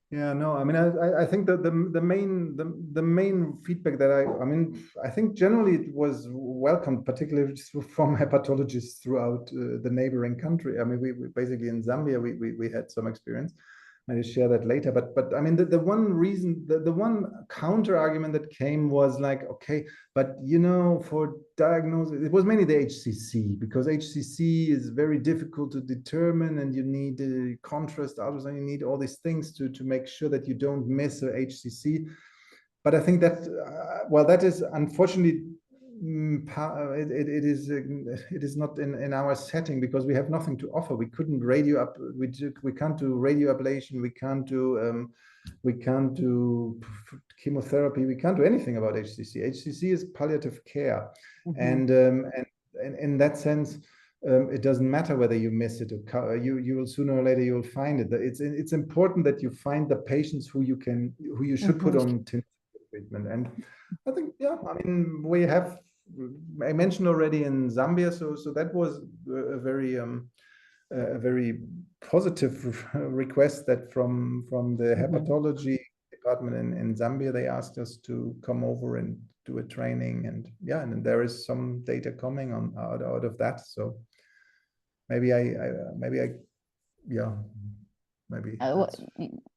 Yeah, no, I mean, I think that the main feedback that I think generally it was welcomed, particularly from hepatologists throughout the neighboring country. I mean, we basically in Zambia we had some experience. I'll share that later. But I mean, the one reason, the one counter argument that came was like, okay, but for diagnosis, it was mainly the HCC, because HCC is very difficult to determine, and you need contrast ultrasound, you need all these things to make sure that you don't miss a HCC. But I think that, well, that is unfortunately, it is not in our setting, because we have nothing to offer. We couldn't we can't do radio ablation, we can't do chemotherapy, we can't do anything about HCC. HCC is palliative care, and in that sense, it doesn't matter whether you miss it or you will sooner or later you'll find it. It's important that you find the patients who you should put on treatment. And I think, yeah, I mean, I mentioned already in Zambia, so that was a very positive request, that from the hepatology department in Zambia, they asked us to come over and do a training. And yeah, and there is some data coming out of that. So maybe yeah.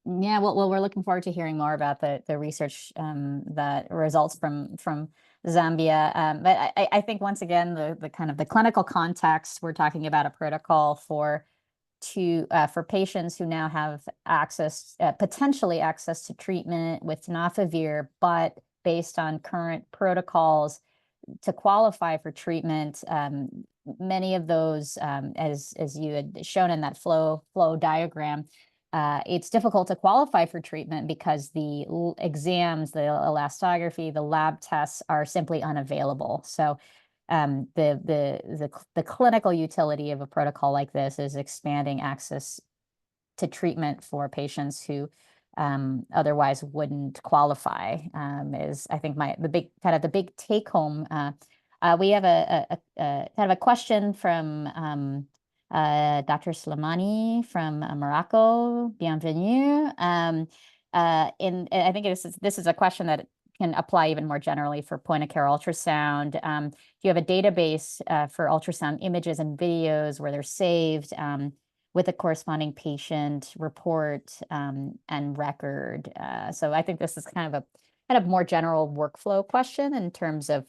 Yeah, well, we're looking forward to hearing more about the research that results from Zambia. But I think once again, the kind of the clinical context, we're talking about a protocol for patients who now have potentially access to treatment with tenofovir, but based on current protocols to qualify for treatment, many of those, as you had shown in that flow diagram, it's difficult to qualify for treatment because the exams, the elastography, the lab tests are simply unavailable. So the clinical utility of a protocol like this is expanding access to treatment for patients who otherwise wouldn't qualify, is I think the big take home. We have a kind of a question from Dr. Slimani from Morocco. Bienvenue. I think this is a question that can apply even more generally for point-of-care ultrasound. Do you have a database for ultrasound images and videos where they're saved with a corresponding patient report and record? So I think this is kind of more general workflow question in terms of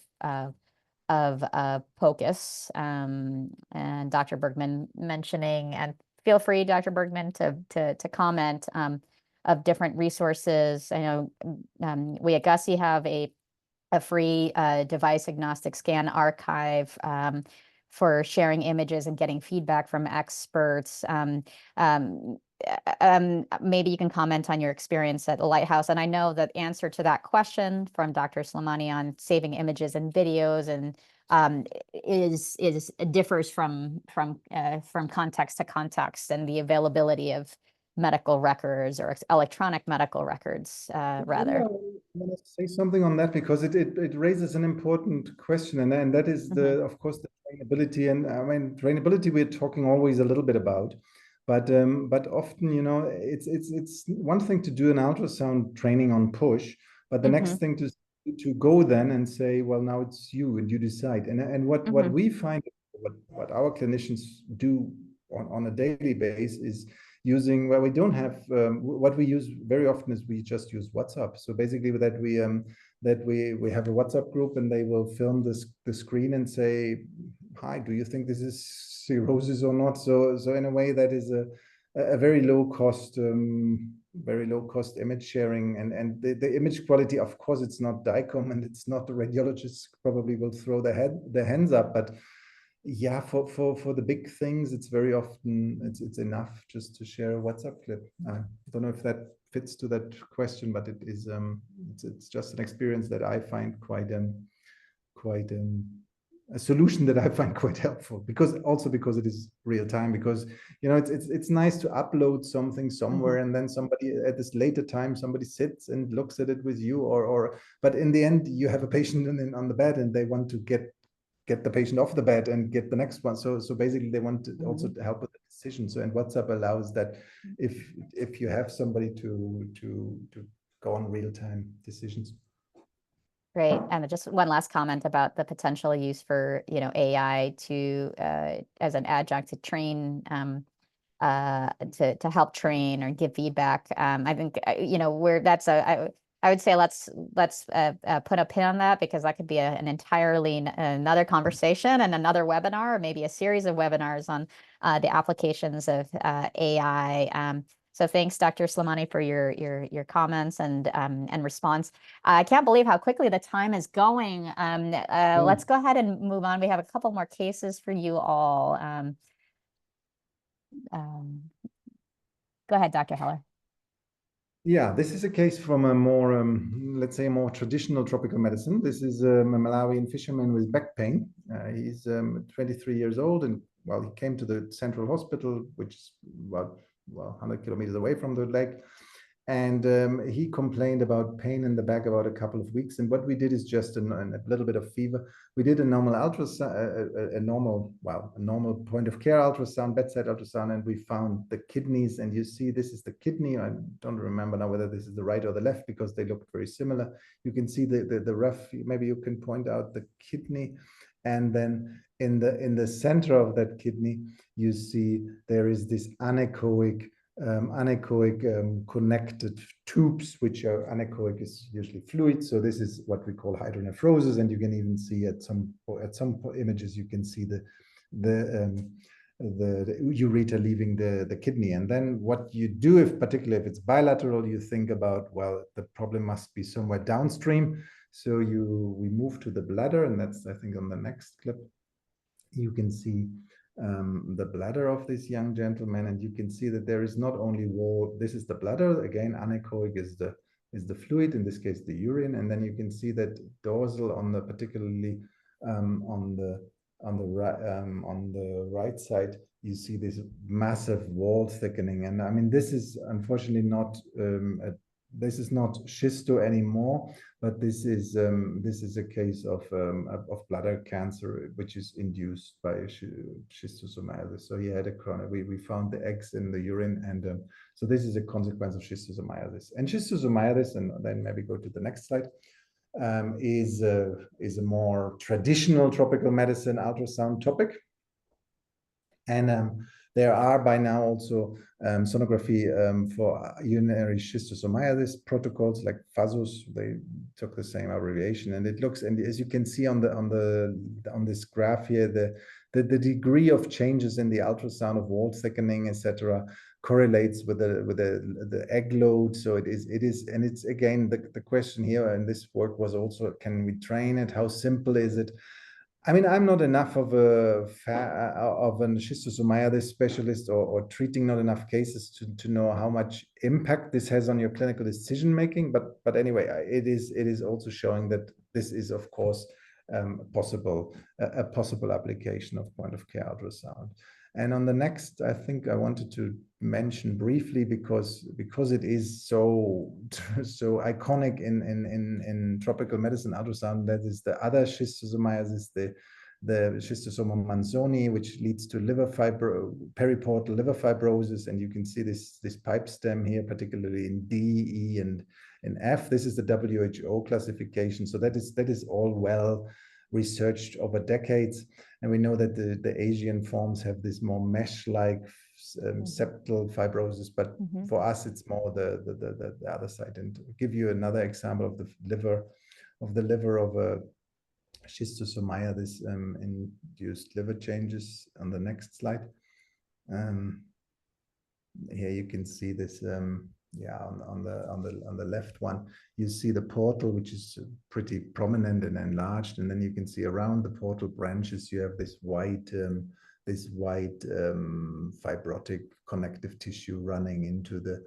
POCUS, and Dr. Bergman mentioning, and feel free, Dr. Bergman, to comment of different resources. I know we at GUSI have a free device agnostic scan archive for sharing images and getting feedback from experts. Maybe you can comment on your experience at the Lighthouse. And I know that answer to that question from Dr. Slimani on saving images and videos and differs from context to context, and the availability of medical records or electronic medical records, rather. I want to say something on that because it raises an important question, and that is of course the trainability. And I mean, trainability we're talking always a little bit about, but often, you know, it's one thing to do an ultrasound training on push, but the next thing to go then and say, well, now it's you and you decide. And what we find, what our clinicians do on a daily basis is using, well, we don't have what we use very often is we just use WhatsApp. So basically that we have a WhatsApp group, and they will film the screen and say, hi, do you think this is cirrhosis or not? So in a way that is a very low cost image sharing, and the image quality, of course, it's not DICOM, and it's not the radiologists probably will throw their hands up, but yeah, for the big things, it's very often it's enough just to share a WhatsApp clip. I don't know if that fits to that question, but it is it's just an experience that I find quite a solution that I find quite helpful, because it is real time, because you know it's nice to upload something somewhere and then somebody at this later time somebody sits and looks at it with you, or but in the end you have a patient on the bed and they want to get the patient off the bed and get the next one. So basically they want to also help with the decision. So, and WhatsApp allows that if you have somebody to go on real-time decisions. Great. And just one last comment about the potential use for, you know, AI to as an adjunct to train to help train or give feedback. I think you know I would say let's put a pin on that, because that could be an entirely another conversation and another webinar, or maybe a series of webinars on the applications of AI. So thanks, Dr. Slimani, for your comments and response. I can't believe how quickly the time is going. Let's go ahead and move on. We have a couple more cases for you all. Go ahead, Dr. Heller. Yeah, this is a case from a more, let's say, a more traditional tropical medicine. This is a Malawian fisherman with back pain. He's 23 years old, and well, he came to the central hospital, which is about 100 kilometers away from the lake, and he complained about pain in the back about a couple of weeks. And what we did is just a little bit of fever. We did a normal ultrasound, a normal point of care ultrasound, bedside ultrasound, and we found the kidneys. And you see, this is the kidney. I don't remember now whether this is the right or the left, because they look very similar. You can see the rough. Maybe you can point out the kidney, and then in the center of that kidney, you see there is this anechoic connected tubes, which are anechoic is usually fluid. So this is what we call hydronephrosis, and you can even see at some images you can see the ureter leaving the kidney. And then what you do, particularly if it's bilateral, you think about, well, the problem must be somewhere downstream. So we move to the bladder, and that's, I think, on the next clip. You can see the bladder of this young gentleman, and you can see that there is not only wall. This is the bladder again. Anechoic is the fluid, in this case the urine, and then you can see that dorsal on the particularly On the right side, you see this massive wall thickening, and I mean this is unfortunately not this is not schisto anymore, but this is a case of bladder cancer, which is induced by schistosomiasis. So he had a chronic. We found the eggs in the urine, and so this is a consequence of schistosomiasis. And schistosomiasis, and then maybe go to the next slide. Is a more traditional tropical medicine ultrasound topic. And there are by now also sonography for urinary schistosomiasis protocols like FASUS. They took the same abbreviation, and it looks, and as you can see on this graph here, the degree of changes in the ultrasound of wall thickening, etc., correlates with the egg load. So it is, and it's again the question here in this work was also, can we train it? How simple is it? I mean, I'm not enough of an schistosomiasis specialist or treating not enough cases to know how much impact this has on your clinical decision making. But anyway, it is also showing that this is, of course, a possible application of point of care ultrasound. And on the next, I think I wanted to mention briefly, because it is so iconic in tropical medicine ultrasound, that is the other schistosomiasis, the schistosoma manzoni, which leads to periportal liver fibrosis. And you can see this pipe stem here, particularly in D, E, and in F. This is the WHO classification. So that is all well researched over decades. And we know that the Asian forms have this more mesh-like septal fibrosis, but for us, it's more the other side. And to give you another example of the liver of a schistosomiasis induced liver changes on the next slide. Here you can see this. On the left one, you see the portal, which is pretty prominent and enlarged, and then you can see around the portal branches you have this white fibrotic connective tissue running into the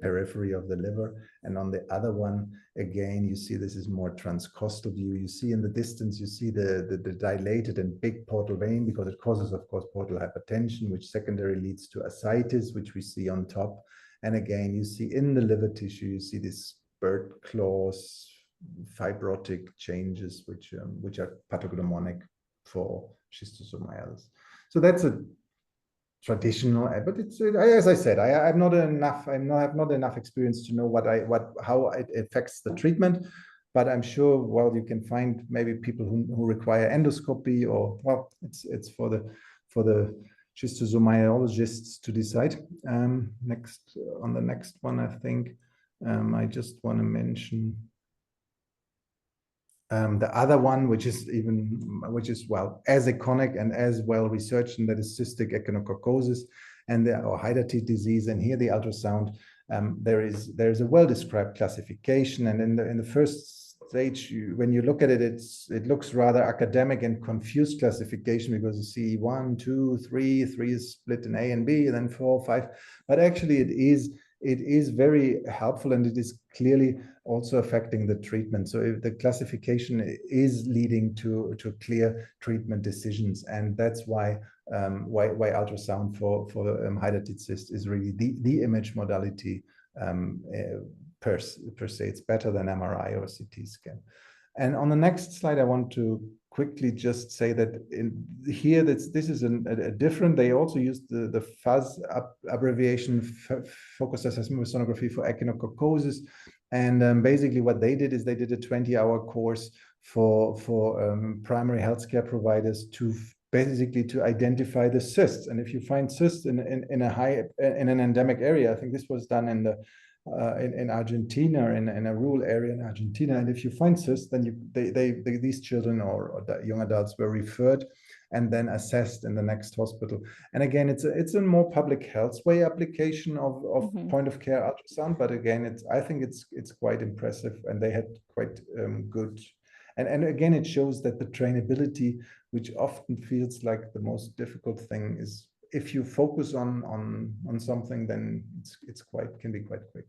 periphery of the liver. And on the other one, again, you see this is more transcostal view. You see in the distance, you see the dilated and big portal vein, because it causes, of course, portal hypertension, which secondary leads to ascites, which we see on top. And again, you see in the liver tissue, you see these bird claws, fibrotic changes, which are pathognomonic for schistosomiasis. So that's a traditional, but it's, as I said, I have not enough experience to know how it affects the treatment. But I'm sure, well, you can find maybe people who require endoscopy, or, well, it's for the schistosomiologists to decide. Next, on the next one, I think I just want to mention the other one, which is well as iconic and as well researched, and that is cystic echinococcosis or hydatid disease. And here the ultrasound, there is a well-described classification, and in the first stage, when you look at it, it looks rather academic and confused classification, because you see 1, 2, 3 is split in A and B, and then 4, 5. But actually, it is very helpful, and it is clearly also affecting the treatment. So if the classification is leading to clear treatment decisions, and that's why ultrasound for hydatid cyst is really the image modality per se. It's better than MRI or CT scan. And on the next slide, I want to quickly just say that here, this is a different, they also used the FAS abbreviation, focused assessment sonography for echinococcosis. And basically what they did is they did a 20-hour course for primary healthcare providers to basically to identify the cysts. And if you find cysts in an endemic area, I think this was done in Argentina, in a rural area in Argentina. And if you find cysts, then these children or young adults were referred and then assessed in the next hospital. And again, it's a more public health way application of point of care ultrasound. But again, I think it's quite impressive, and they had quite good. And again, it shows that the trainability, which often feels like the most difficult thing, is if you focus on something, then can be quite quick.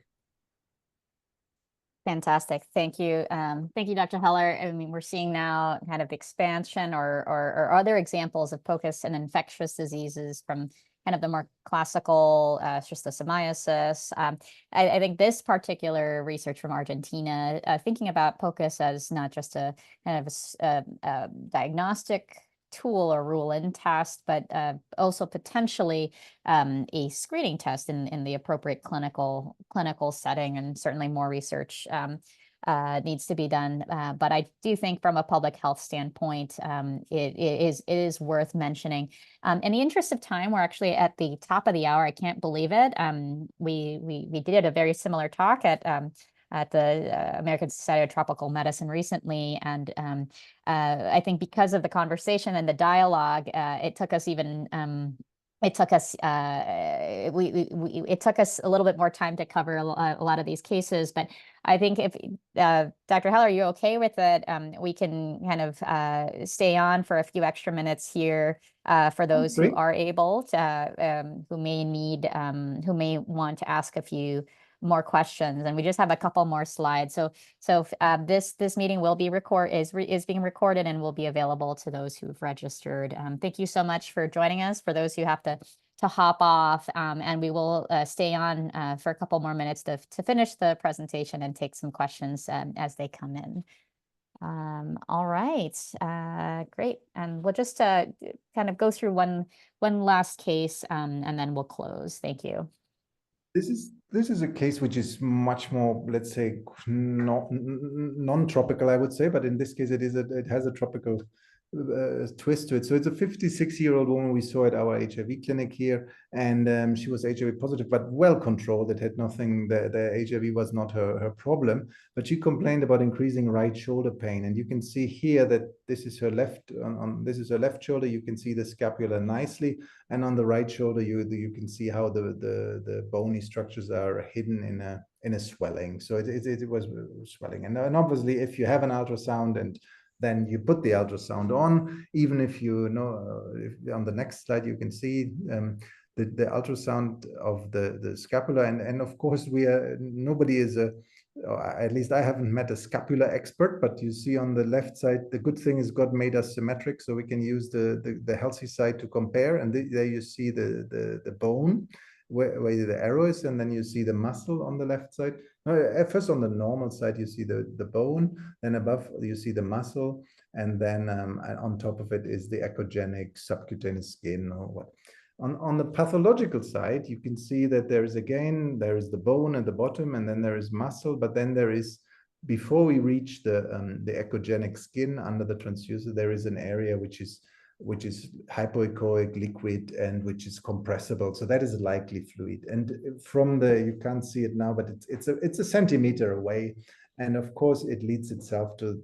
Fantastic. Thank you. Thank you, Dr. Heller. I mean, we're seeing now kind of expansion or other examples of POCUS and infectious diseases from kind of the more classical schistosomiasis. I think this particular research from Argentina, thinking about POCUS as not just a kind of a diagnostic tool or rule-in test, but also potentially a screening test in the appropriate clinical setting, and certainly more research needs to be done. But I do think from a public health standpoint, it is worth mentioning. In the interest of time, we're actually at the top of the hour. I can't believe it. We did a very similar talk at the American Society of Tropical Medicine recently. And I think because of the conversation and the dialogue, it took us even it took us it took us a little bit more time to cover a lot of these cases. But I think if Dr. Heller, are you okay with it? We can kind of stay on for a few extra minutes here for those who are able to, who may want to ask a few more questions, and we just have a couple more slides. So this meeting will be is being recorded and will be available to those who've registered. Thank you so much for joining us. For those who have to hop off, and we will stay on for a couple more minutes to finish the presentation and take some questions as they come in. All right, great. And we'll just kind of go through one last case, and then we'll close. Thank you. This is a case which is much more, let's say, non-tropical, I would say, but in this case, it has a tropical twist to it. So it's a 56-year-old woman we saw at our HIV clinic here, and she was HIV positive, but well controlled. It had nothing. The HIV was not her problem, but she complained about increasing right shoulder pain. And you can see here that this is her left this is her left shoulder. You can see the scapula nicely, and on the right shoulder, you can see how the bony structures are hidden in a swelling. So it was swelling, and obviously, if you have an ultrasound and then you put the ultrasound on, even if you know, on the next slide, you can see the ultrasound of the scapula. And of course, nobody is at least I haven't met a scapula expert, but you see on the left side, the good thing is God made us symmetric, so we can use the healthy side to compare. And there you see the bone, where the arrow is, and then you see the muscle on the left side. At first, on the normal side, you see the bone, then above you see the muscle, and then on top of it is the echogenic subcutaneous skin or what. On the pathological side, you can see that there is the bone at the bottom, and then there is muscle, but then there is, before we reach the echogenic skin under the transducer, there is an area which is hypoechoic liquid and which is compressible. So that is likely fluid. And from you can't see it now, but it's a centimeter away. And of course, it leads itself to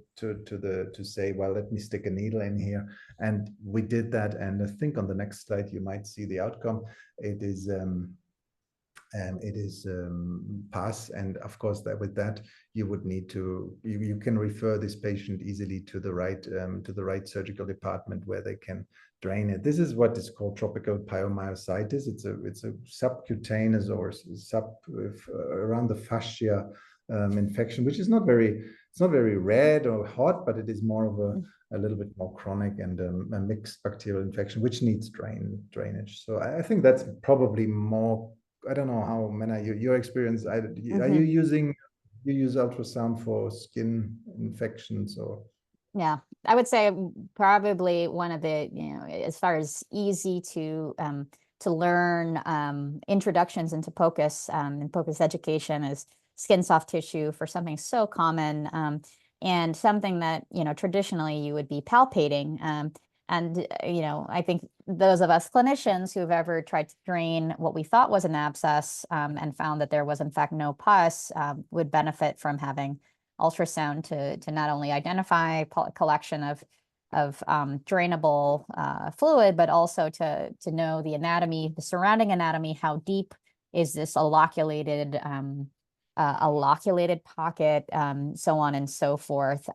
say, well, let me stick a needle in here. And we did that. And I think on the next slide, you might see the outcome. It is pass. And of course, with that, you would need to, you can refer this patient easily to the right surgical department where they can drain it. This is what is called tropical pyomyositis. It's a subcutaneous or around the fascia infection, which is it's not very red or hot, but it is more of a little bit more chronic and a mixed bacterial infection, which needs drainage. So I think that's probably more. I don't know how, Mena, your experience. Are you use ultrasound for skin infections or? Yeah, I would say probably one of the, as far as easy to learn introductions into POCUS and POCUS education is skin soft tissue for something so common and something that, traditionally you would be palpating. And, I think those of us clinicians who've ever tried to drain what we thought was an abscess and found that there was in fact no pus would benefit from having ultrasound to not only identify collection of drainable fluid, but also to know the anatomy, the surrounding anatomy, how deep is this loculated pocket, so on and so forth.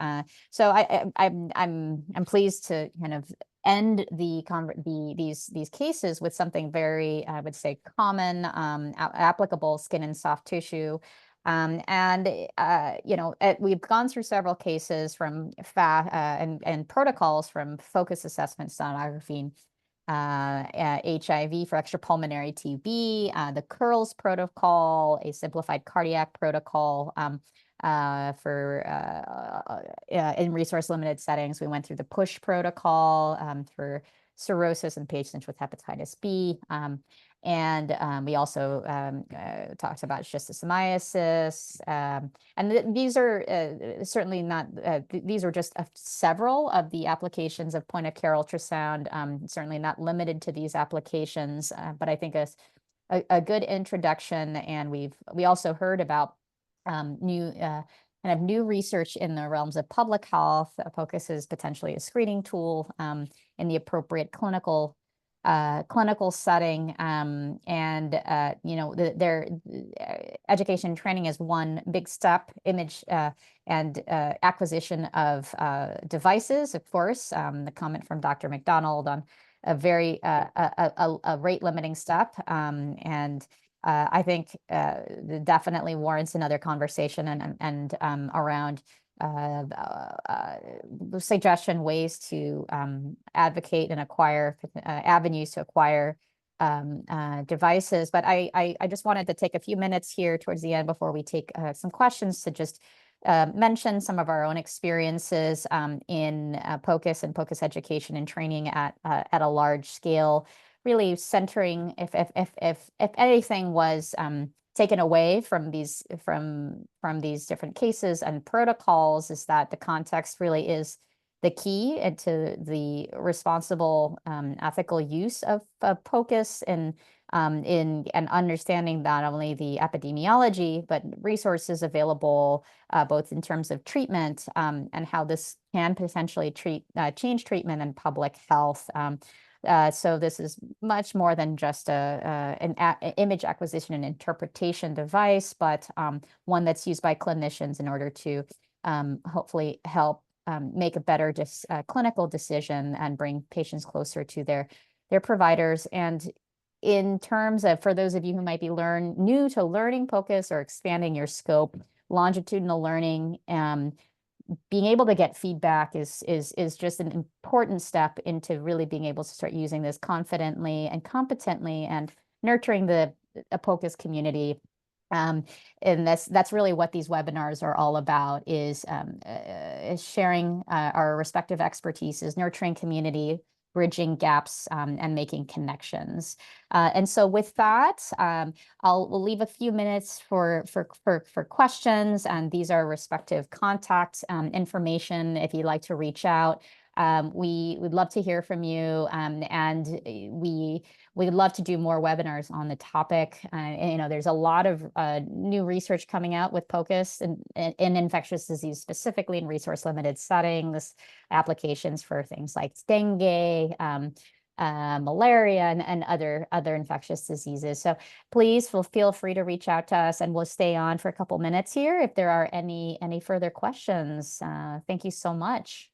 So I'm pleased to kind of end these cases with something very, I would say, common, applicable skin and soft tissue. We've gone through several cases from and protocols from focus assessment sonography, HIV for extrapulmonary TB, the CURLS protocol, a simplified cardiac protocol in resource limited settings. We went through the PUSH protocol for cirrhosis in patients with hepatitis B. We also talked about schistosomiasis. These are certainly not, these are just several of the applications of point of care ultrasound, certainly not limited to these applications, but I think a good introduction. And we also heard about new research in the realms of public health. POCUS is potentially a screening tool in the appropriate clinical setting, their education and training is one big step. Image and acquisition of devices, of course. The comment from Dr. McDonald on a very rate limiting step, I think definitely warrants another conversation and around suggestion ways to advocate and acquire avenues to acquire devices. But I just wanted to take a few minutes here towards the end before we take some questions to just mention some of our own experiences in POCUS and POCUS education and training at a large scale, really centering if anything was taken away from these different cases and protocols, is that the context really is the key to the responsible ethical use of POCUS in understanding not only the epidemiology but resources available both in terms of treatment and how this can potentially change treatment and public health. So this is much more than just an image acquisition and interpretation device, but one that's used by clinicians in order to hopefully help make a better clinical decision and bring patients closer to their providers. And in terms of, for those of you who might be new to learning POCUS or expanding your scope, longitudinal learning, being able to get feedback is just an important step into really being able to start using this confidently and competently and nurturing a POCUS community. And that's really what these webinars are all about, is sharing our respective expertises, nurturing community, bridging gaps, and making connections. And so with that, we'll leave a few minutes for questions, and these are respective contact information if you'd like to reach out. We would love to hear from you, and we'd love to do more webinars on the topic. There's a lot of new research coming out with POCUS in infectious disease, specifically in resource-limited settings, applications for things like dengue, malaria, and other infectious diseases. So please feel free to reach out to us, and we'll stay on for a couple minutes here if there are any further questions. Thank you so much.